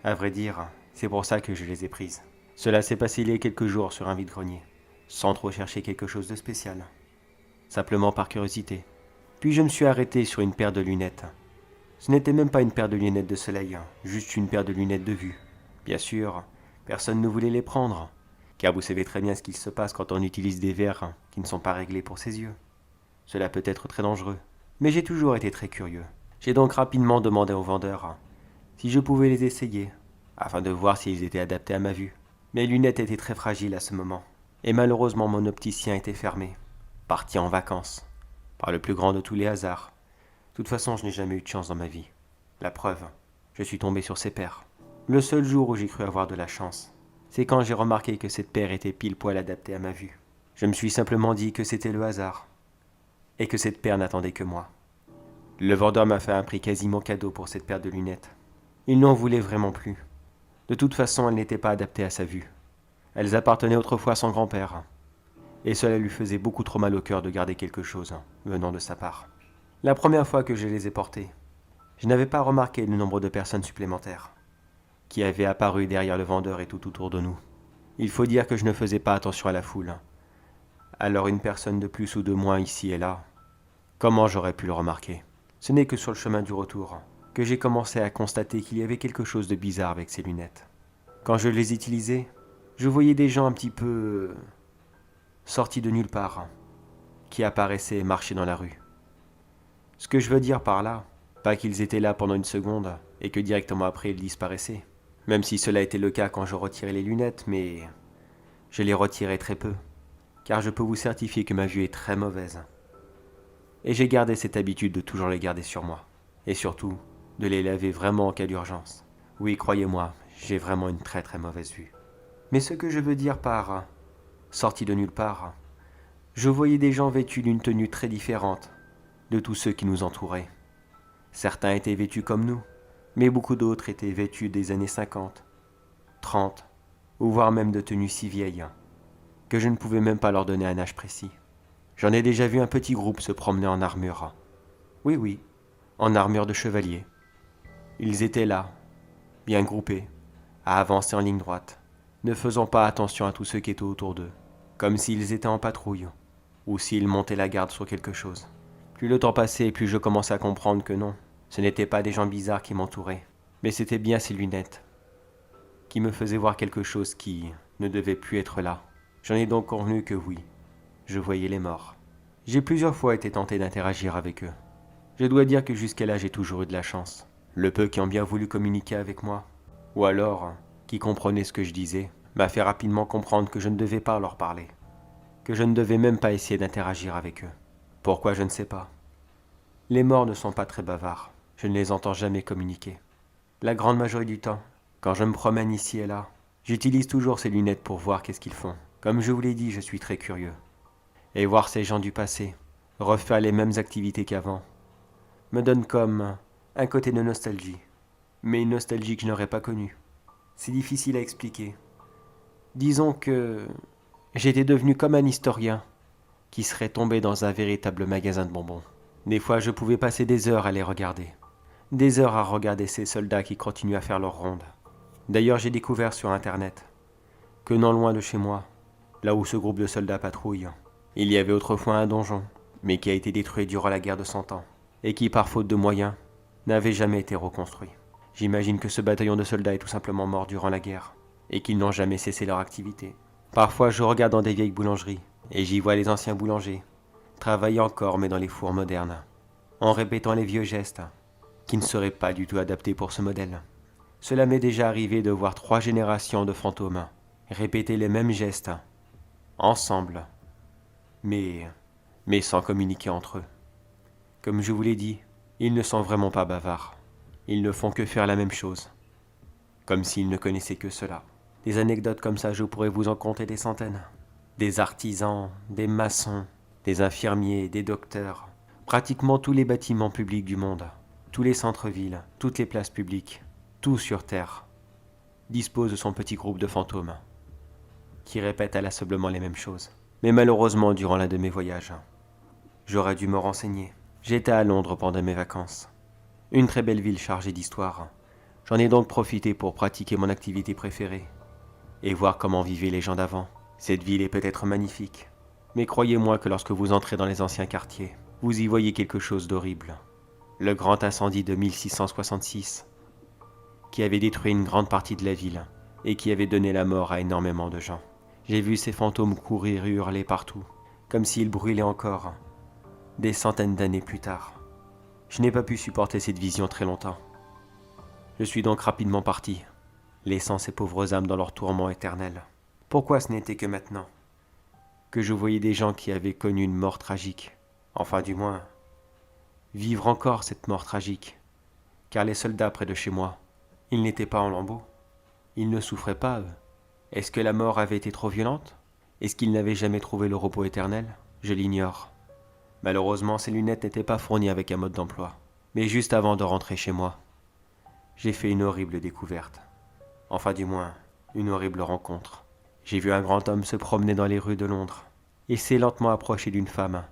À vrai dire, c'est pour ça que je les ai prises. Cela s'est passé il y a quelques jours sur un vide-grenier, sans trop chercher quelque chose de spécial. Simplement par curiosité. Puis je me suis arrêté sur une paire de lunettes. Ce n'était même pas une paire de lunettes de soleil, juste une paire de lunettes de vue. Bien sûr, personne ne voulait les prendre, car vous savez très bien ce qu'il se passe quand on utilise des verres qui ne sont pas réglés pour ses yeux. Cela peut être très dangereux, mais j'ai toujours été très curieux. J'ai donc rapidement demandé au vendeur si je pouvais les essayer, afin de voir s'ils étaient adaptés à ma vue. Mes lunettes étaient très fragiles à ce moment, et malheureusement mon opticien était fermé, parti en vacances, par le plus grand de tous les hasards. De toute façon, je n'ai jamais eu de chance dans ma vie. La preuve, je suis tombé sur ces paires. Le seul jour où j'ai cru avoir de la chance, c'est quand j'ai remarqué que cette paire était pile poil adaptée à ma vue. Je me suis simplement dit que c'était le hasard, et que cette paire n'attendait que moi. Le vendeur m'a fait un prix quasiment cadeau pour cette paire de lunettes. Il n'en voulait vraiment plus. De toute façon, elles n'étaient pas adaptées à sa vue. Elles appartenaient autrefois à son grand-père, et cela lui faisait beaucoup trop mal au cœur de garder quelque chose venant de sa part. La première fois que je les ai portées, je n'avais pas remarqué le nombre de personnes supplémentaires qui avaient apparu derrière le vendeur et tout autour de nous. Il faut dire que je ne faisais pas attention à la foule. Alors une personne de plus ou de moins ici et là, comment j'aurais pu le remarquer? Ce n'est que sur le chemin du retour que j'ai commencé à constater qu'il y avait quelque chose de bizarre avec ces lunettes. Quand je les utilisais, je voyais des gens un petit peu sortis de nulle part, qui apparaissaient et marchaient dans la rue. Ce que je veux dire par là, pas qu'ils étaient là pendant une seconde et que directement après ils disparaissaient, même si cela était le cas quand je retirais les lunettes, mais je les retirais très peu, car je peux vous certifier que ma vue est très mauvaise. Et j'ai gardé cette habitude de toujours les garder sur moi, et surtout de les laver vraiment en cas d'urgence. Oui, croyez-moi, j'ai vraiment une très très mauvaise vue. Mais ce que je veux dire par sorti de nulle part, je voyais des gens vêtus d'une tenue très différente de tous ceux qui nous entouraient. Certains étaient vêtus comme nous, mais beaucoup d'autres étaient vêtus des années 50, 30, ou voire même de tenues si vieilles, que je ne pouvais même pas leur donner un âge précis. J'en ai déjà vu un petit groupe se promener en armure. Oui, oui, en armure de chevalier. Ils étaient là, bien groupés, à avancer en ligne droite, ne faisant pas attention à tous ceux qui étaient autour d'eux, comme s'ils étaient en patrouille, ou s'ils montaient la garde sur quelque chose. Plus le temps passait, plus je commençais à comprendre que non, ce n'étaient pas des gens bizarres qui m'entouraient, mais c'était bien ces lunettes, qui me faisaient voir quelque chose qui ne devait plus être là. J'en ai donc convenu que oui, je voyais les morts. J'ai plusieurs fois été tenté d'interagir avec eux. Je dois dire que jusqu'à là j'ai toujours eu de la chance. Le peu qui ont bien voulu communiquer avec moi, ou alors qui comprenaient ce que je disais, m'a fait rapidement comprendre que je ne devais pas leur parler, que je ne devais même pas essayer d'interagir avec eux. Pourquoi, je ne sais pas. Les morts ne sont pas très bavards, je ne les entends jamais communiquer. La grande majorité du temps, quand je me promène ici et là, j'utilise toujours ces lunettes pour voir qu'est-ce qu'ils font. Comme je vous l'ai dit, je suis très curieux. Et voir ces gens du passé refaire les mêmes activités qu'avant me donne comme un côté de nostalgie, mais une nostalgie que je n'aurais pas connue. C'est difficile à expliquer. Disons que j'étais devenu comme un historien qui serait tombé dans un véritable magasin de bonbons. Des fois, je pouvais passer des heures à les regarder. Des heures à regarder ces soldats qui continuent à faire leur ronde. D'ailleurs, j'ai découvert sur Internet que non loin de chez moi, là où ce groupe de soldats patrouille, il y avait autrefois un donjon, mais qui a été détruit durant la guerre de 100 ans, et qui, par faute de moyens, n'avait jamais été reconstruit. J'imagine que ce bataillon de soldats est tout simplement mort durant la guerre, et qu'ils n'ont jamais cessé leur activité. Parfois, je regarde dans des vieilles boulangeries, et j'y vois les anciens boulangers, travailler encore mais dans les fours modernes, en répétant les vieux gestes, qui ne seraient pas du tout adaptés pour ce modèle. Cela m'est déjà arrivé de voir 3 générations de fantômes répéter les mêmes gestes, ensemble, mais sans communiquer entre eux. Comme je vous l'ai dit, ils ne sont vraiment pas bavards. Ils ne font que faire la même chose, comme s'ils ne connaissaient que cela. Des anecdotes comme ça, je pourrais vous en compter des centaines. Des artisans, des maçons, des infirmiers, des docteurs, pratiquement tous les bâtiments publics du monde, tous les centres-villes, toutes les places publiques, tout sur Terre, dispose de son petit groupe de fantômes, qui répètent inlassablement les mêmes choses. Mais malheureusement, durant l'un de mes voyages, j'aurais dû me renseigner. J'étais à Londres pendant mes vacances. Une très belle ville chargée d'histoire. J'en ai donc profité pour pratiquer mon activité préférée et voir comment vivaient les gens d'avant. Cette ville est peut-être magnifique, mais croyez-moi que lorsque vous entrez dans les anciens quartiers, vous y voyez quelque chose d'horrible. Le grand incendie de 1666, qui avait détruit une grande partie de la ville et qui avait donné la mort à énormément de gens. J'ai vu ces fantômes courir et hurler partout, comme s'ils brûlaient encore, des centaines d'années plus tard. Je n'ai pas pu supporter cette vision très longtemps. Je suis donc rapidement parti, laissant ces pauvres âmes dans leur tourment éternel. Pourquoi ce n'était que maintenant que je voyais des gens qui avaient connu une mort tragique, enfin du moins, vivre encore cette mort tragique, car les soldats près de chez moi, ils n'étaient pas en lambeaux, ils ne souffraient pas, eux. Est-ce que la mort avait été trop violente? Est-ce qu'ils n'avaient jamais trouvé le repos éternel? Je l'ignore. Malheureusement, ces lunettes n'étaient pas fournies avec un mode d'emploi. Mais juste avant de rentrer chez moi, j'ai fait une horrible découverte. Enfin du moins, une horrible rencontre. J'ai vu un grand homme se promener dans les rues de Londres. Il s'est lentement approché d'une femme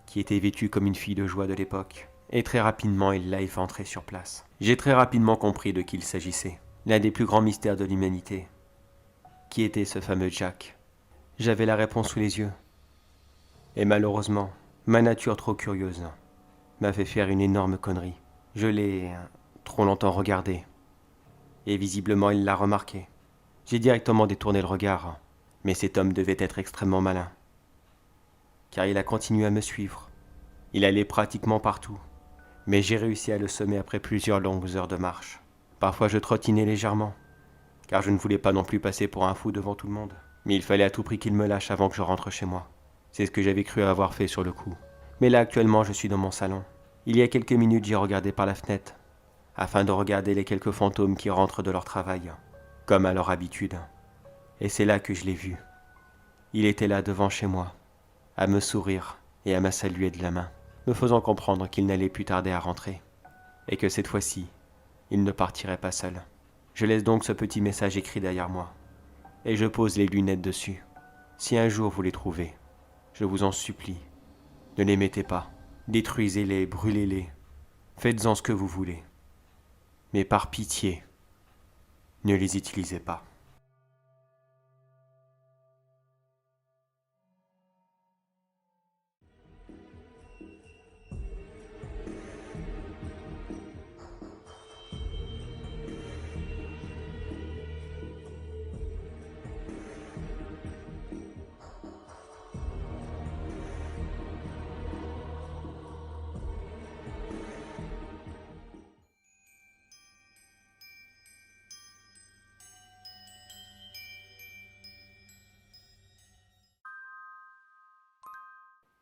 qui était vêtue comme une fille de joie de l'époque. Et très rapidement, il l'a éventrée sur place. J'ai très rapidement compris de qui il s'agissait. L'un des plus grands mystères de l'humanité. Qui était ce fameux Jack? J'avais la réponse sous les yeux. Et malheureusement, ma nature trop curieuse m'a fait faire une énorme connerie. Je l'ai trop longtemps regardé. Et visiblement, il l'a remarqué. J'ai directement détourné le regard. Mais cet homme devait être extrêmement malin. Car il a continué à me suivre. Il allait pratiquement partout. Mais j'ai réussi à le semer après plusieurs longues heures de marche. Parfois je trottinais légèrement, car je ne voulais pas non plus passer pour un fou devant tout le monde. Mais il fallait à tout prix qu'il me lâche avant que je rentre chez moi. C'est ce que j'avais cru avoir fait sur le coup. Mais là actuellement je suis dans mon salon. Il y a quelques minutes j'ai regardé par la fenêtre, afin de regarder les quelques fantômes qui rentrent de leur travail, comme à leur habitude. Et c'est là que je l'ai vu. Il était là devant chez moi, à me sourire et à me saluer de la main, me faisant comprendre qu'il n'allait plus tarder à rentrer, et que cette fois-ci, il ne partirait pas seul. Je laisse donc ce petit message écrit derrière moi, et je pose les lunettes dessus. Si un jour vous les trouvez, je vous en supplie, ne les mettez pas, détruisez-les, brûlez-les, faites-en ce que vous voulez. Mais par pitié, ne les utilisez pas.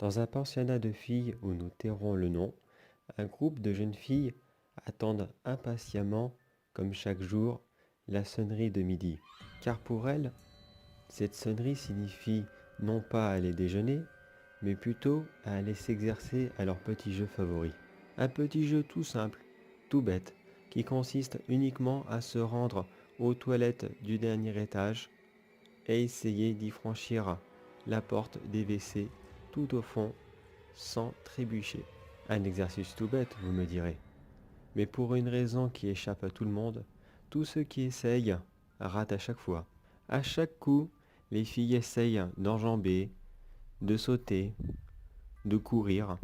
Dans un pensionnat de filles où nous tairons le nom, un groupe de jeunes filles attendent impatiemment, comme chaque jour, la sonnerie de midi. Car pour elles, cette sonnerie signifie non pas aller déjeuner, mais plutôt à aller s'exercer à leur petit jeu favori. Un petit jeu tout simple, tout bête, qui consiste uniquement à se rendre aux toilettes du dernier étage et essayer d'y franchir la porte des WC tout au fond sans trébucher. Un exercice tout bête, vous me direz. Mais pour une raison qui échappe à tout le monde, tous ceux qui essayent ratent à chaque fois. À chaque coup, les filles essayent d'enjamber, de sauter, de courir,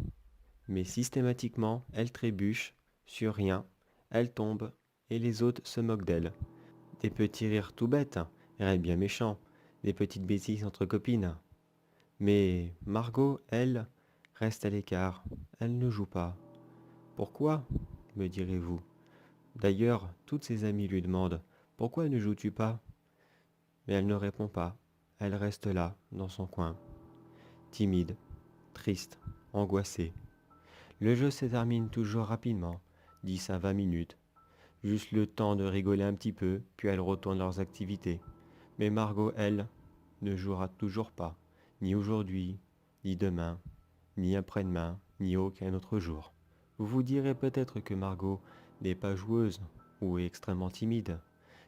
mais systématiquement, elles trébuchent sur rien, elles tombent et les autres se moquent d'elles. Des petits rires tout bêtes, rires bien méchants, des petites bêtises entre copines. Mais Margot, elle, reste à l'écart, elle ne joue pas. Pourquoi, me direz-vous? D'ailleurs, toutes ses amies lui demandent « Pourquoi ne joues-tu pas ?» Mais elle ne répond pas, elle reste là, dans son coin, timide, triste, angoissée. Le jeu se termine toujours rapidement, 10 à 20 minutes, juste le temps de rigoler un petit peu, puis elles retournent leurs activités. Mais Margot, elle, ne jouera toujours pas, ni aujourd'hui, ni demain, ni après-demain, ni aucun autre jour. Vous vous direz peut-être que Margot n'est pas joueuse ou est extrêmement timide,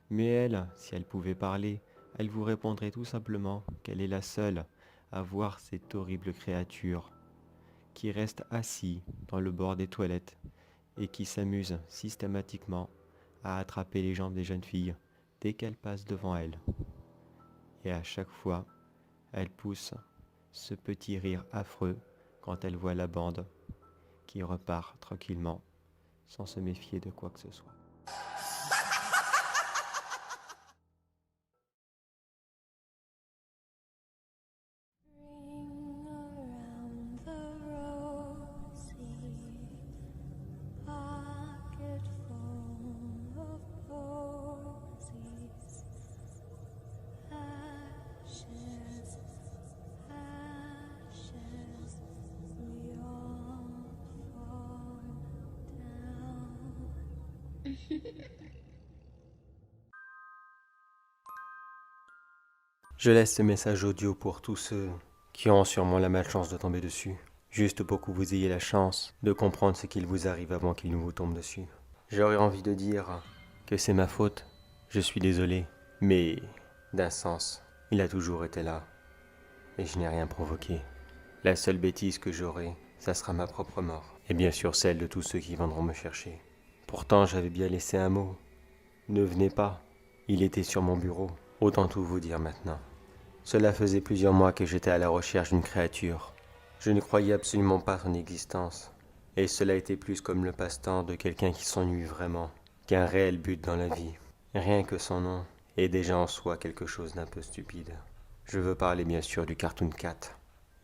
mais elle, si elle pouvait parler, elle vous répondrait tout simplement qu'elle est la seule à voir cette horrible créature qui reste assis dans le bord des toilettes et qui s'amuse systématiquement à attraper les jambes des jeunes filles dès qu'elles passent devant elle. Et à chaque fois, elle pousse ce petit rire affreux quand elle voit la bande qui repart tranquillement sans se méfier de quoi que ce soit. Ring around the rosy pocket full of posies. Ashes, ashes, we all fall down. Je laisse ce message audio pour tous ceux qui ont sûrement la malchance de tomber dessus, juste pour que vous ayez la chance de comprendre ce qu'il vous arrive avant qu'il ne vous tombe dessus. J'aurais envie de dire que c'est ma faute, je suis désolé, mais d'un sens, il a toujours été là, et je n'ai rien provoqué. La seule bêtise que j'aurai, ça sera ma propre mort, et bien sûr celle de tous ceux qui viendront me chercher. Pourtant j'avais bien laissé un mot, ne venez pas, il était sur mon bureau, autant tout vous dire maintenant. Cela faisait plusieurs mois que j'étais à la recherche d'une créature. Je ne croyais absolument pas à son existence. Et cela était plus comme le passe-temps de quelqu'un qui s'ennuie vraiment, qu'un réel but dans la vie. Rien que son nom est déjà en soi quelque chose d'un peu stupide. Je veux parler bien sûr du Cartoon Cat.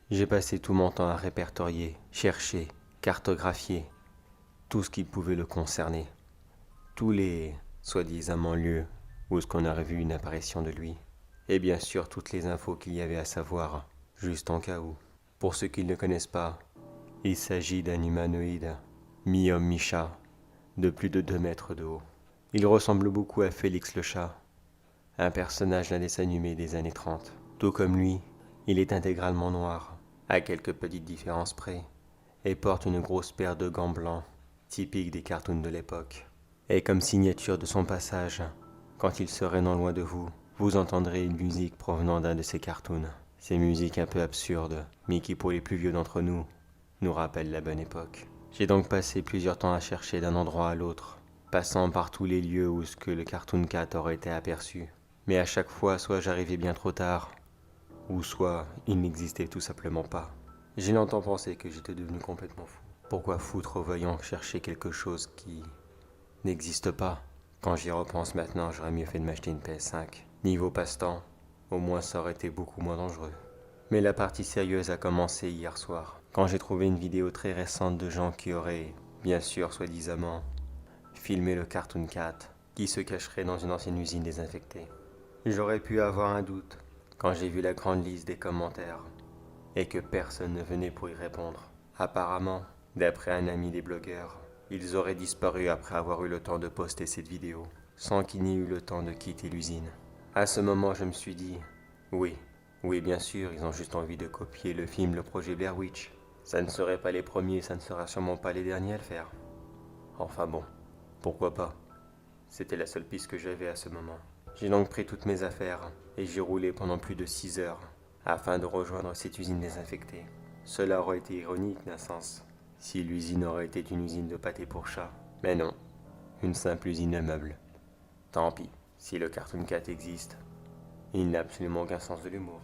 J'ai passé tout mon temps à répertorier, chercher, cartographier tout ce qui pouvait le concerner. Tous les soi-disant lieux où est-ce qu'on aurait vu une apparition de lui. Et bien sûr toutes les infos qu'il y avait à savoir, juste en cas où. Pour ceux qui ne le connaissent pas, il s'agit d'un humanoïde, mi-homme mi-chat, de plus de 2 mètres de haut. Il ressemble beaucoup à Félix le chat, un personnage d'un dessin animé des années 30. Tout comme lui, il est intégralement noir, à quelques petites différences près, et porte une grosse paire de gants blancs, typiques des cartoons de l'époque. Et comme signature de son passage, quand il serait non loin de vous, vous entendrez une musique provenant d'un de ces cartoons. Ces musiques un peu absurdes, mais qui pour les plus vieux d'entre nous, nous rappellent la bonne époque. J'ai donc passé plusieurs temps à chercher d'un endroit à l'autre, passant par tous les lieux où ce que le Cartoon Cat aurait été aperçu. Mais à chaque fois, soit j'arrivais bien trop tard, ou soit il n'existait tout simplement pas. J'ai longtemps pensé que j'étais devenu complètement fou. Pourquoi foutre au voyant chercher quelque chose qui n'existe pas? Quand j'y repense maintenant, j'aurais mieux fait de m'acheter une PS5. Niveau passe-temps, au moins ça aurait été beaucoup moins dangereux. Mais la partie sérieuse a commencé hier soir, quand j'ai trouvé une vidéo très récente de gens qui auraient, bien sûr soi-disant, filmé le Cartoon Cat, qui se cacherait dans une ancienne usine désinfectée. J'aurais pu avoir un doute, quand j'ai vu la grande liste des commentaires, et que personne ne venait pour y répondre. Apparemment, d'après un ami des blogueurs, ils auraient disparu après avoir eu le temps de poster cette vidéo, sans qu'ils n'aient eu le temps de quitter l'usine. À ce moment, je me suis dit, oui, bien sûr, ils ont juste envie de copier le film Le Projet Blair Witch. Ça ne serait pas les premiers, ça ne sera sûrement pas les derniers à le faire. Enfin bon, pourquoi pas? C'était la seule piste que j'avais à ce moment. J'ai donc pris toutes mes affaires et j'ai roulé pendant plus de 6 heures afin de rejoindre cette usine désinfectée. Cela aurait été ironique d'un sens, si l'usine aurait été une usine de pâté pour chat. Mais non, une simple usine de meubles. Tant pis, si le Cartoon Cat existe, il n'a absolument aucun sens de l'humour.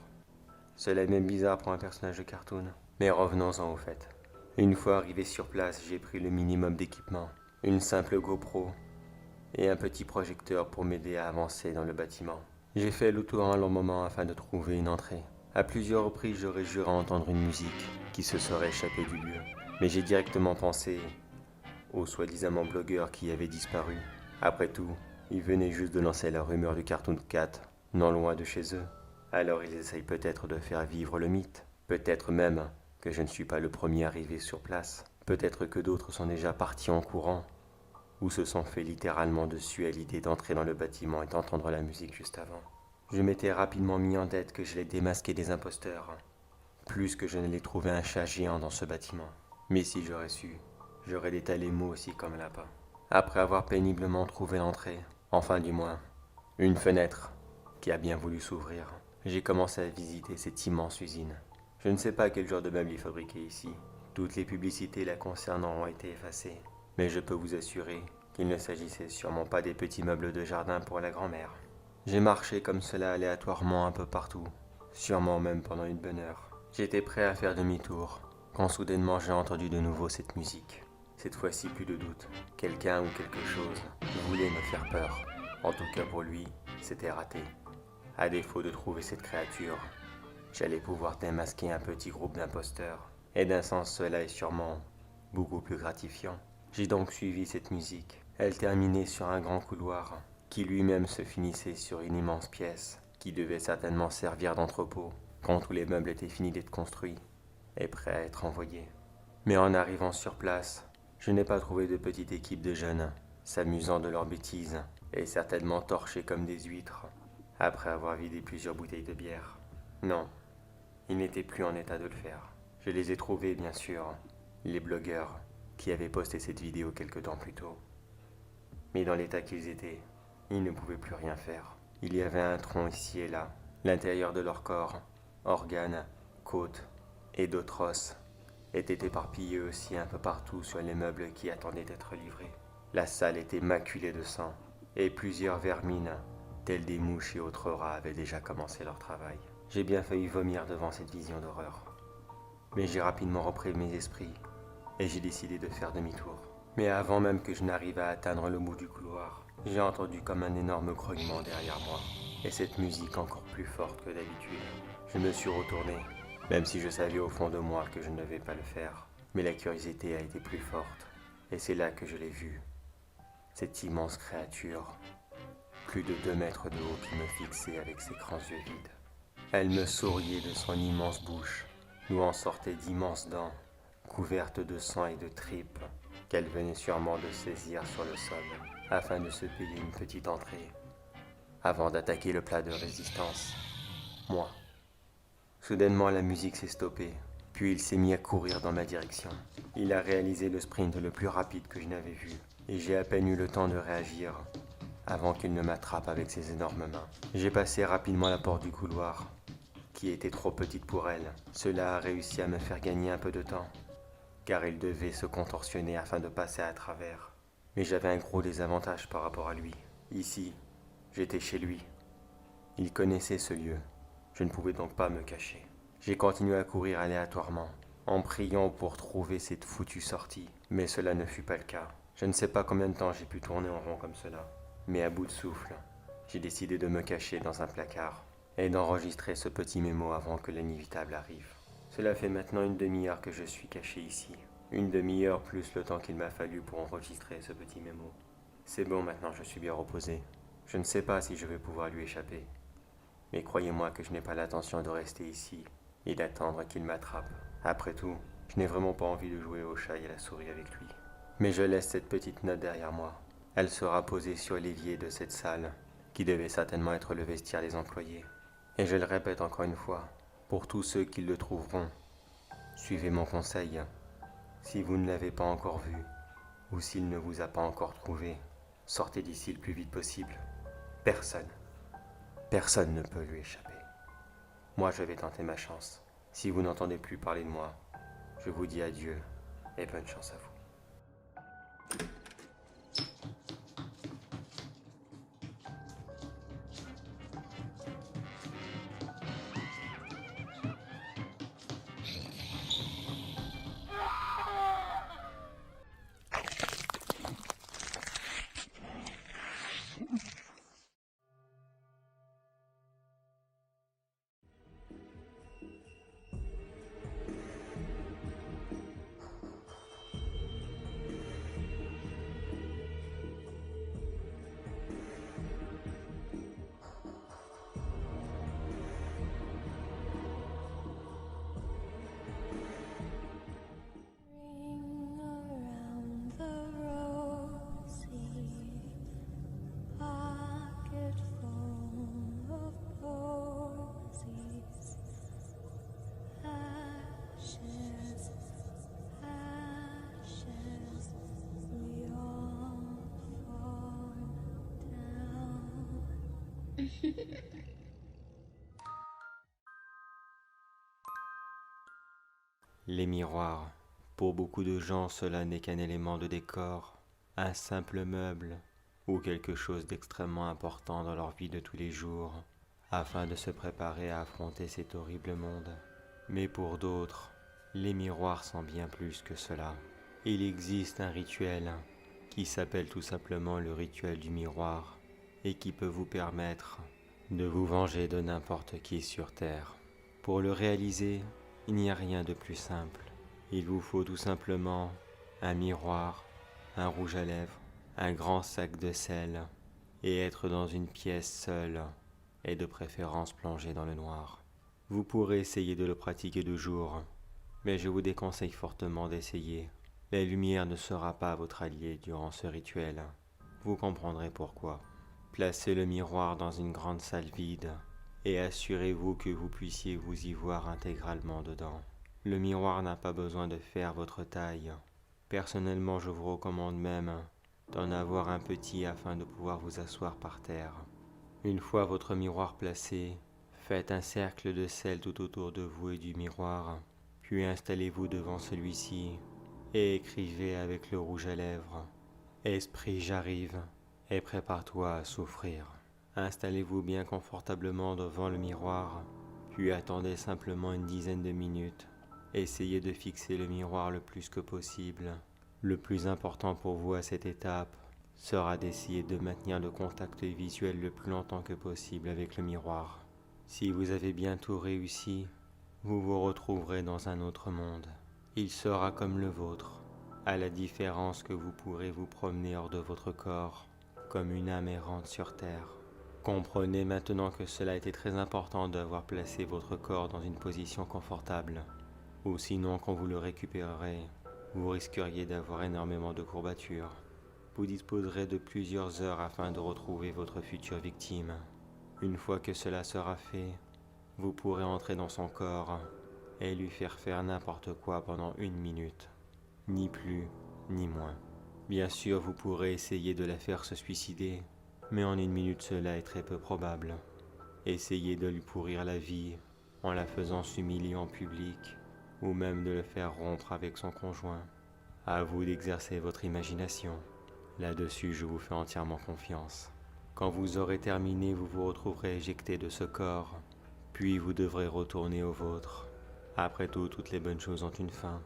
Cela est même bizarre pour un personnage de cartoon. Mais revenons-en au fait. Une fois arrivé sur place, j'ai pris le minimum d'équipement, une simple GoPro et un petit projecteur pour m'aider à avancer dans le bâtiment. J'ai fait le tour un long moment afin de trouver une entrée. À plusieurs reprises, j'aurais juré entendre une musique qui se serait échappée du lieu. Mais j'ai directement pensé aux soi-disant blogueurs qui avaient disparu. Après tout, ils venaient juste de lancer la rumeur du Cartoon Cat, non loin de chez eux. Alors ils essayent peut-être de faire vivre le mythe. Peut-être même que je ne suis pas le premier arrivé sur place. Peut-être que d'autres sont déjà partis en courant, ou se sont fait littéralement dessus à l'idée d'entrer dans le bâtiment et d'entendre la musique juste avant. Je m'étais rapidement mis en tête que j'allais démasquer des imposteurs, plus que je n'allais trouver un chat géant dans ce bâtiment. Mais si j'aurais su, j'aurais détalé moi aussi comme un lapin. Après avoir péniblement trouvé l'entrée, enfin du moins, une fenêtre qui a bien voulu s'ouvrir, j'ai commencé à visiter cette immense usine. Je ne sais pas quel genre de meubles ils fabriquaient ici, Toutes les publicités la concernant ont été effacées, mais je peux vous assurer qu'il ne s'agissait sûrement pas des petits meubles de jardin pour la grand-mère. J'ai marché comme cela aléatoirement un peu partout, sûrement même pendant une bonne heure. J'étais prêt à faire demi-tour, quand soudainement j'ai entendu de nouveau cette musique. Cette fois-ci, plus de doute. Quelqu'un ou quelque chose voulait me faire peur. En tout cas pour lui, c'était raté. À défaut de trouver cette créature, j'allais pouvoir démasquer un petit groupe d'imposteurs. Et d'un sens, cela est sûrement beaucoup plus gratifiant. J'ai donc suivi cette musique. Elle terminait sur un grand couloir, qui lui-même se finissait sur une immense pièce, qui devait certainement servir d'entrepôt, quand tous les meubles étaient finis d'être construits et prêts à être envoyés. Mais en arrivant sur place, je n'ai pas trouvé de petite équipe de jeunes, s'amusant de leurs bêtises, et certainement torchés comme des huîtres, après avoir vidé plusieurs bouteilles de bière. Non, ils n'étaient plus en état de le faire. Je les ai trouvés, bien sûr, les blogueurs qui avaient posté cette vidéo quelque temps plus tôt. Mais dans l'état qu'ils étaient, ils ne pouvaient plus rien faire. Il y avait un tronc ici et là, l'intérieur de leur corps, organes, côtes et d'autres os, étaient éparpillés aussi un peu partout sur les meubles qui attendaient d'être livrés. La salle était maculée de sang, et plusieurs vermines, telles des mouches et autres rats, avaient déjà commencé leur travail. J'ai bien failli vomir devant cette vision d'horreur. Mais j'ai rapidement repris mes esprits, et j'ai décidé de faire demi-tour. Mais avant même que je n'arrive à atteindre le bout du couloir, j'ai entendu comme un énorme grognement derrière moi, et cette musique encore plus forte que d'habitude. Je me suis retourné, même si je savais au fond de moi que je ne devais pas le faire. Mais la curiosité a été plus forte, et c'est là que je l'ai vue. Cette immense créature, plus de 2 mètres de haut, qui me fixait avec ses grands yeux vides. Elle me souriait de son immense bouche, d'où en sortaient d'immenses dents, couvertes de sang et de tripes, qu'elle venait sûrement de saisir sur le sol, afin de se payer une petite entrée, avant d'attaquer le plat de résistance, moi. Soudainement, la musique s'est stoppée, puis il s'est mis à courir dans ma direction. Il a réalisé le sprint le plus rapide que je n'avais vu, et j'ai à peine eu le temps de réagir, avant qu'il ne m'attrape avec ses énormes mains. J'ai passé rapidement la porte du couloir, qui était trop petite pour elle. Cela a réussi à me faire gagner un peu de temps, car il devait se contorsionner afin de passer à travers. Mais j'avais un gros désavantage par rapport à lui. Ici, j'étais chez lui. Il connaissait ce lieu. Je ne pouvais donc pas me cacher. J'ai continué à courir aléatoirement, en priant pour trouver cette foutue sortie. Mais cela ne fut pas le cas. Je ne sais pas combien de temps j'ai pu tourner en rond comme cela. Mais à bout de souffle, j'ai décidé de me cacher dans un placard et d'enregistrer ce petit mémo avant que l'inévitable arrive. Cela fait maintenant une demi-heure que je suis caché ici. Une demi-heure plus le temps qu'il m'a fallu pour enregistrer ce petit mémo. C'est bon, maintenant je suis bien reposé. Je ne sais pas si je vais pouvoir lui échapper. Mais croyez-moi que je n'ai pas l'intention de rester ici et d'attendre qu'il m'attrape. Après tout, je n'ai vraiment pas envie de jouer au chat et à la souris avec lui. Mais je laisse cette petite note derrière moi. Elle sera posée sur l'évier de cette salle, qui devait certainement être le vestiaire des employés. Et je le répète encore une fois, pour tous ceux qui le trouveront, suivez mon conseil. Si vous ne l'avez pas encore vu, ou s'il ne vous a pas encore trouvé, sortez d'ici le plus vite possible. Personne ne peut lui échapper. Moi, je vais tenter ma chance. Si vous n'entendez plus parler de moi, je vous dis adieu et bonne chance à vous. Ring around the rosy pocket full of posies. Ashes, ashes, we all fall down. Les miroirs, pour beaucoup de gens, cela n'est qu'un élément de décor, un simple meuble ou quelque chose d'extrêmement important dans leur vie de tous les jours, afin de se préparer à affronter cet horrible monde. Mais pour d'autres, les miroirs sont bien plus que cela. Il existe un rituel qui s'appelle tout simplement le rituel du miroir et qui peut vous permettre de vous venger de n'importe qui sur Terre. Pour le réaliser, il n'y a rien de plus simple. Il vous faut tout simplement un miroir, un rouge à lèvres, un grand sac de sel et être dans une pièce seule et de préférence plongé dans le noir. Vous pourrez essayer de le pratiquer de jour, mais je vous déconseille fortement d'essayer. La lumière ne sera pas votre allié durant ce rituel. Vous comprendrez pourquoi. Placez le miroir dans une grande salle vide et assurez-vous que vous puissiez vous y voir intégralement dedans. Le miroir n'a pas besoin de faire votre taille. Personnellement, je vous recommande même d'en avoir un petit afin de pouvoir vous asseoir par terre. Une fois votre miroir placé, faites un cercle de sel tout autour de vous et du miroir, puis installez-vous devant celui-ci et écrivez avec le rouge à lèvres « Esprit, j'arrive et prépare-toi à souffrir ». Installez-vous bien confortablement devant le miroir, puis attendez simplement une dizaine de minutes. Essayez de fixer le miroir le plus que possible. Le plus important pour vous à cette étape sera d'essayer de maintenir le contact visuel le plus longtemps que possible avec le miroir. Si vous avez bien tout réussi, vous vous retrouverez dans un autre monde. Il sera comme le vôtre, à la différence que vous pourrez vous promener hors de votre corps, comme une âme errante sur terre. Comprenez maintenant que cela était très important d'avoir placé votre corps dans une position confortable, ou sinon quand vous le récupérerez, vous risqueriez d'avoir énormément de courbatures. Vous disposerez de plusieurs heures afin de retrouver votre future victime. Une fois que cela sera fait, vous pourrez entrer dans son corps et lui faire n'importe quoi pendant 1 minute, ni plus ni moins. Bien sûr, vous pourrez essayer de la faire se suicider, mais en 1 minute cela est très peu probable. Essayez de lui pourrir la vie en la faisant s'humilier en public, ou même de le faire rompre avec son conjoint. À vous d'exercer votre imagination. Là-dessus, je vous fais entièrement confiance. Quand vous aurez terminé, vous vous retrouverez éjecté de ce corps, puis vous devrez retourner au vôtre. Après tout, toutes les bonnes choses ont une fin.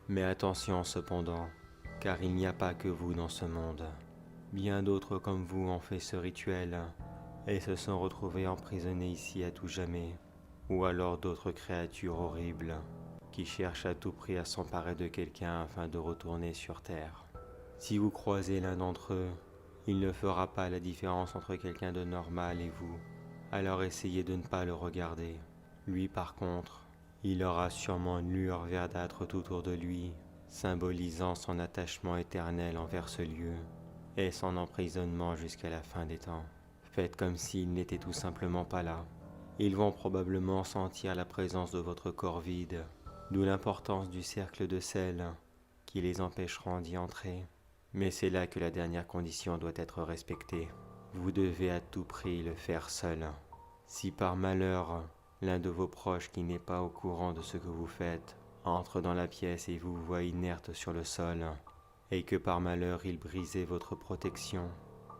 Mais attention cependant, car il n'y a pas que vous dans ce monde. Bien d'autres comme vous ont fait ce rituel et se sont retrouvés emprisonnés ici à tout jamais, ou alors d'autres créatures horribles qui cherchent à tout prix à s'emparer de quelqu'un afin de retourner sur Terre. Si vous croisez l'un d'entre eux, il ne fera pas la différence entre quelqu'un de normal et vous, alors essayez de ne pas le regarder. Lui par contre, il aura sûrement une lueur verdâtre tout autour de lui, symbolisant son attachement éternel envers ce lieu et son emprisonnement jusqu'à la fin des temps. Faites comme s'il n'était tout simplement pas là. Ils vont probablement sentir la présence de votre corps vide, d'où l'importance du cercle de sel qui les empêcheront d'y entrer. Mais c'est là que la dernière condition doit être respectée. Vous devez à tout prix le faire seul. Si par malheur, l'un de vos proches qui n'est pas au courant de ce que vous faites entre dans la pièce et vous voit inerte sur le sol, et que par malheur il brisait votre protection,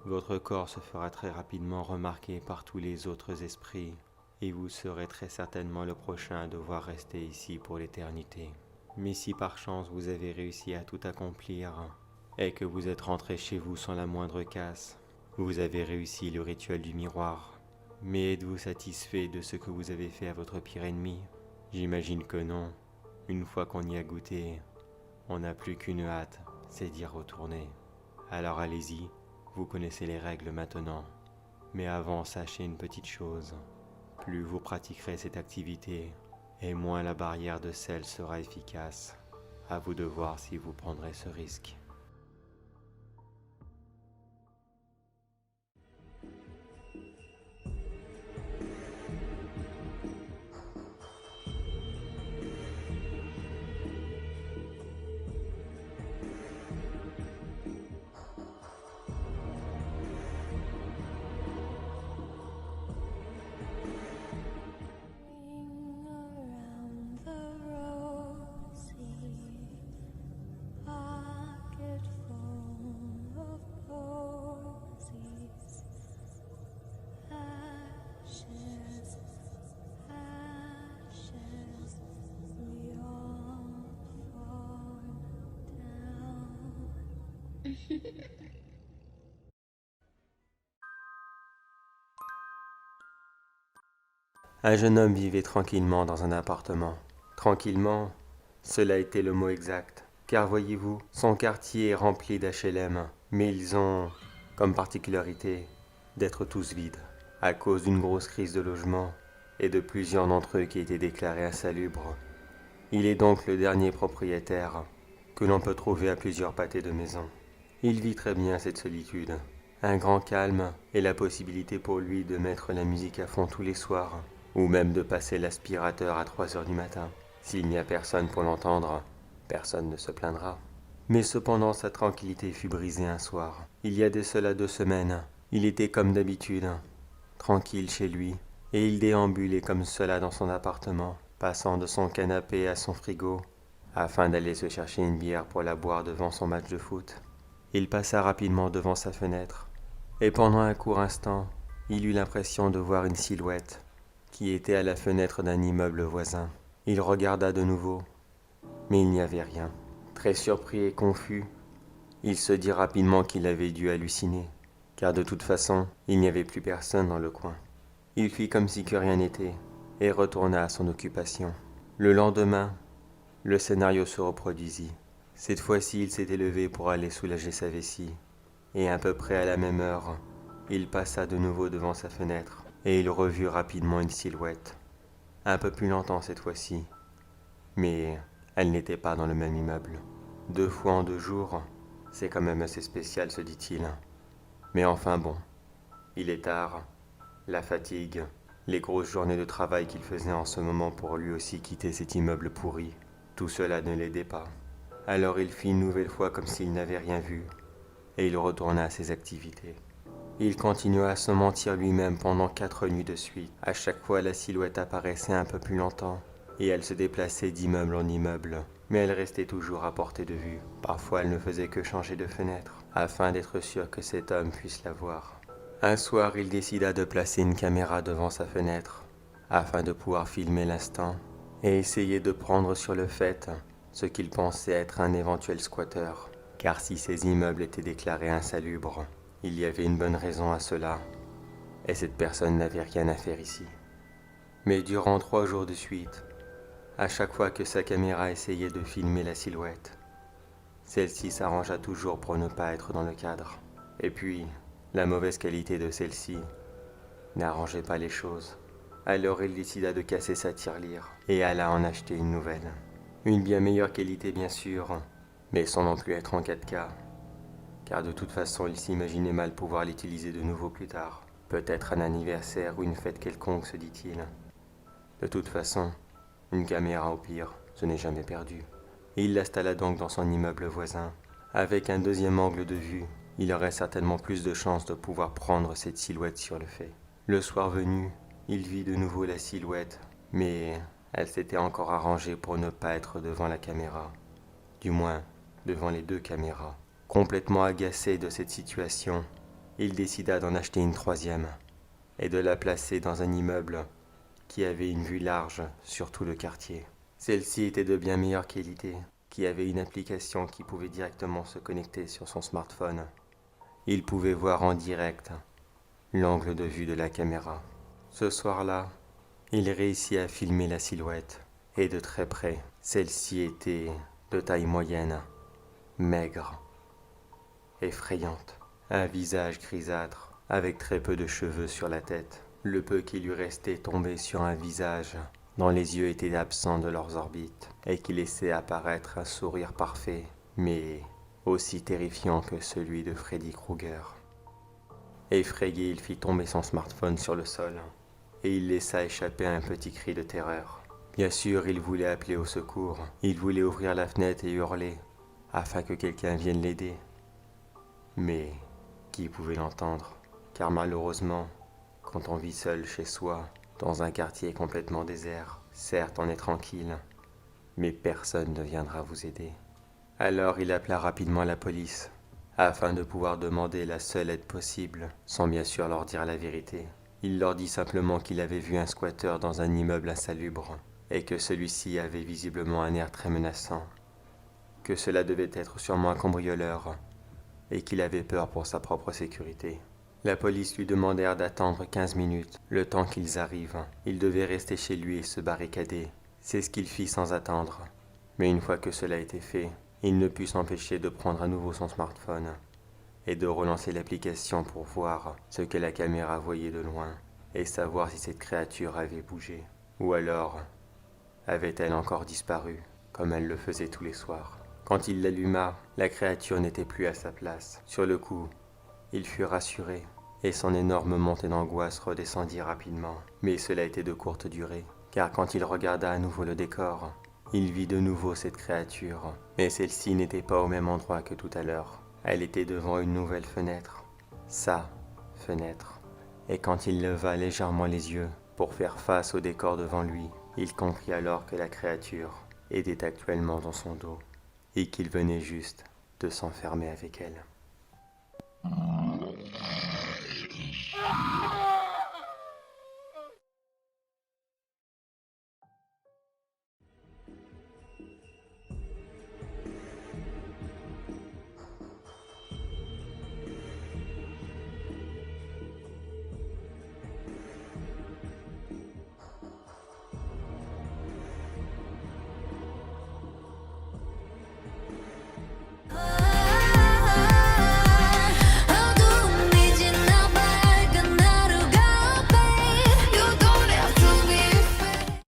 votre corps se fera très rapidement remarquer par tous les autres esprits, et vous serez très certainement le prochain à devoir rester ici pour l'éternité. Mais si par chance vous avez réussi à tout accomplir, et que vous êtes rentré chez vous sans la moindre casse, vous avez réussi le rituel du miroir. Mais êtes-vous satisfait de ce que vous avez fait à votre pire ennemi? J'imagine que non. Une fois qu'on y a goûté, on n'a plus qu'une hâte, c'est d'y retourner. Alors allez-y, vous connaissez les règles maintenant. Mais avant, sachez une petite chose. Plus vous pratiquerez cette activité, et moins la barrière de sel sera efficace. À vous de voir si vous prendrez ce risque. Ring around the rosy Un jeune homme vivait tranquillement dans un appartement. Tranquillement, cela était le mot exact. Car voyez-vous, son quartier est rempli d'HLM, mais ils ont comme particularité d'être tous vides, à cause d'une grosse crise de logement et de plusieurs d'entre eux qui étaient déclarés insalubres. Il est donc le dernier propriétaire que l'on peut trouver à plusieurs pâtés de maison. Il vit très bien cette solitude, un grand calme et la possibilité pour lui de mettre la musique à fond tous les soirs, ou même de passer l'aspirateur à 3 heures du matin. S'il n'y a personne pour l'entendre, personne ne se plaindra. Mais cependant sa tranquillité fut brisée un soir. Il y a de cela 2 semaines, il était comme d'habitude, tranquille chez lui, et il déambulait comme cela dans son appartement, passant de son canapé à son frigo, afin d'aller se chercher une bière pour la boire devant son match de foot. Il passa rapidement devant sa fenêtre, et pendant un court instant, il eut l'impression de voir une silhouette qui était à la fenêtre d'un immeuble voisin. Il regarda de nouveau, mais il n'y avait rien. Très surpris et confus, il se dit rapidement qu'il avait dû halluciner, car de toute façon, il n'y avait plus personne dans le coin. Il fit comme si que rien n'était, et retourna à son occupation. Le lendemain, le scénario se reproduisit. Cette fois-ci, il s'était levé pour aller soulager sa vessie, et à peu près à la même heure, il passa de nouveau devant sa fenêtre, et il revit rapidement une silhouette, un peu plus longtemps cette fois-ci, mais elle n'était pas dans le même immeuble. 2 fois en 2 jours, c'est quand même assez spécial, se dit-il. Mais enfin bon, il est tard, la fatigue, les grosses journées de travail qu'il faisait en ce moment pour lui aussi quitter cet immeuble pourri, tout cela ne l'aidait pas. Alors il fit une nouvelle fois comme s'il n'avait rien vu, et il retourna à ses activités. Il continua à se mentir lui-même pendant 4 nuits de suite. À chaque fois, la silhouette apparaissait un peu plus longtemps, et elle se déplaçait d'immeuble en immeuble, mais elle restait toujours à portée de vue. Parfois, elle ne faisait que changer de fenêtre, afin d'être sûr que cet homme puisse la voir. Un soir, il décida de placer une caméra devant sa fenêtre, afin de pouvoir filmer l'instant, et essayer de prendre sur le fait ce qu'il pensait être un éventuel squatteur, car si ces immeubles étaient déclarés insalubres, il y avait une bonne raison à cela, et cette personne n'avait rien à faire ici. Mais durant 3 jours de suite, à chaque fois que sa caméra essayait de filmer la silhouette, celle-ci s'arrangea toujours pour ne pas être dans le cadre. Et puis, la mauvaise qualité de celle-ci n'arrangeait pas les choses. Alors il décida de casser sa tirelire et alla en acheter une nouvelle. Une bien meilleure qualité bien sûr, mais sans non plus être en 4K, car de toute façon il s'imaginait mal pouvoir l'utiliser de nouveau plus tard. Peut-être un anniversaire ou une fête quelconque, se dit-il. De toute façon, une caméra au pire, ce n'est jamais perdu. Et il l'installa donc dans son immeuble voisin. Avec un deuxième angle de vue, il aurait certainement plus de chances de pouvoir prendre cette silhouette sur le fait. Le soir venu, il vit de nouveau la silhouette, mais elle s'était encore arrangée pour ne pas être devant la caméra. Du moins, devant les 2 caméras. Complètement agacé de cette situation, il décida d'en acheter une 3e et de la placer dans un immeuble qui avait une vue large sur tout le quartier. Celle-ci était de bien meilleure qualité, qui avait une application qui pouvait directement se connecter sur son smartphone. Il pouvait voir en direct l'angle de vue de la caméra. Ce soir-là, il réussit à filmer la silhouette, et de très près, celle-ci était de taille moyenne, maigre, effrayante, un visage grisâtre, avec très peu de cheveux sur la tête. Le peu qui lui restait tombait sur un visage dont les yeux étaient absents de leurs orbites, et qui laissait apparaître un sourire parfait, mais aussi terrifiant que celui de Freddy Krueger. Effrayé, il fit tomber son smartphone sur le sol, et il laissa échapper un petit cri de terreur. Bien sûr, il voulait appeler au secours, il voulait ouvrir la fenêtre et hurler, afin que quelqu'un vienne l'aider. Mais qui pouvait l'entendre? Car malheureusement, quand on vit seul chez soi, dans un quartier complètement désert, certes on est tranquille, mais personne ne viendra vous aider. Alors il appela rapidement la police, afin de pouvoir demander la seule aide possible, sans bien sûr leur dire la vérité. Il leur dit simplement qu'il avait vu un squatteur dans un immeuble insalubre, et que celui-ci avait visiblement un air très menaçant, que cela devait être sûrement un cambrioleur, et qu'il avait peur pour sa propre sécurité. La police lui demandèrent d'attendre 15 minutes, le temps qu'ils arrivent. Il devait rester chez lui et se barricader. C'est ce qu'il fit sans attendre. Mais une fois que cela était fait, il ne put s'empêcher de prendre à nouveau son smartphone et de relancer l'application pour voir ce que la caméra voyait de loin et savoir si cette créature avait bougé. Ou alors, avait-elle encore disparu, comme elle le faisait tous les soirs. Quand il l'alluma, la créature n'était plus à sa place. Sur le coup, il fut rassuré, et son énorme montée d'angoisse redescendit rapidement. Mais cela était de courte durée, car quand il regarda à nouveau le décor, il vit de nouveau cette créature. Mais celle-ci n'était pas au même endroit que tout à l'heure. Elle était devant une nouvelle fenêtre. Sa fenêtre. Et quand il leva légèrement les yeux pour faire face au décor devant lui, il comprit alors que la créature était actuellement dans son dos et qu'il venait juste de s'enfermer avec elle.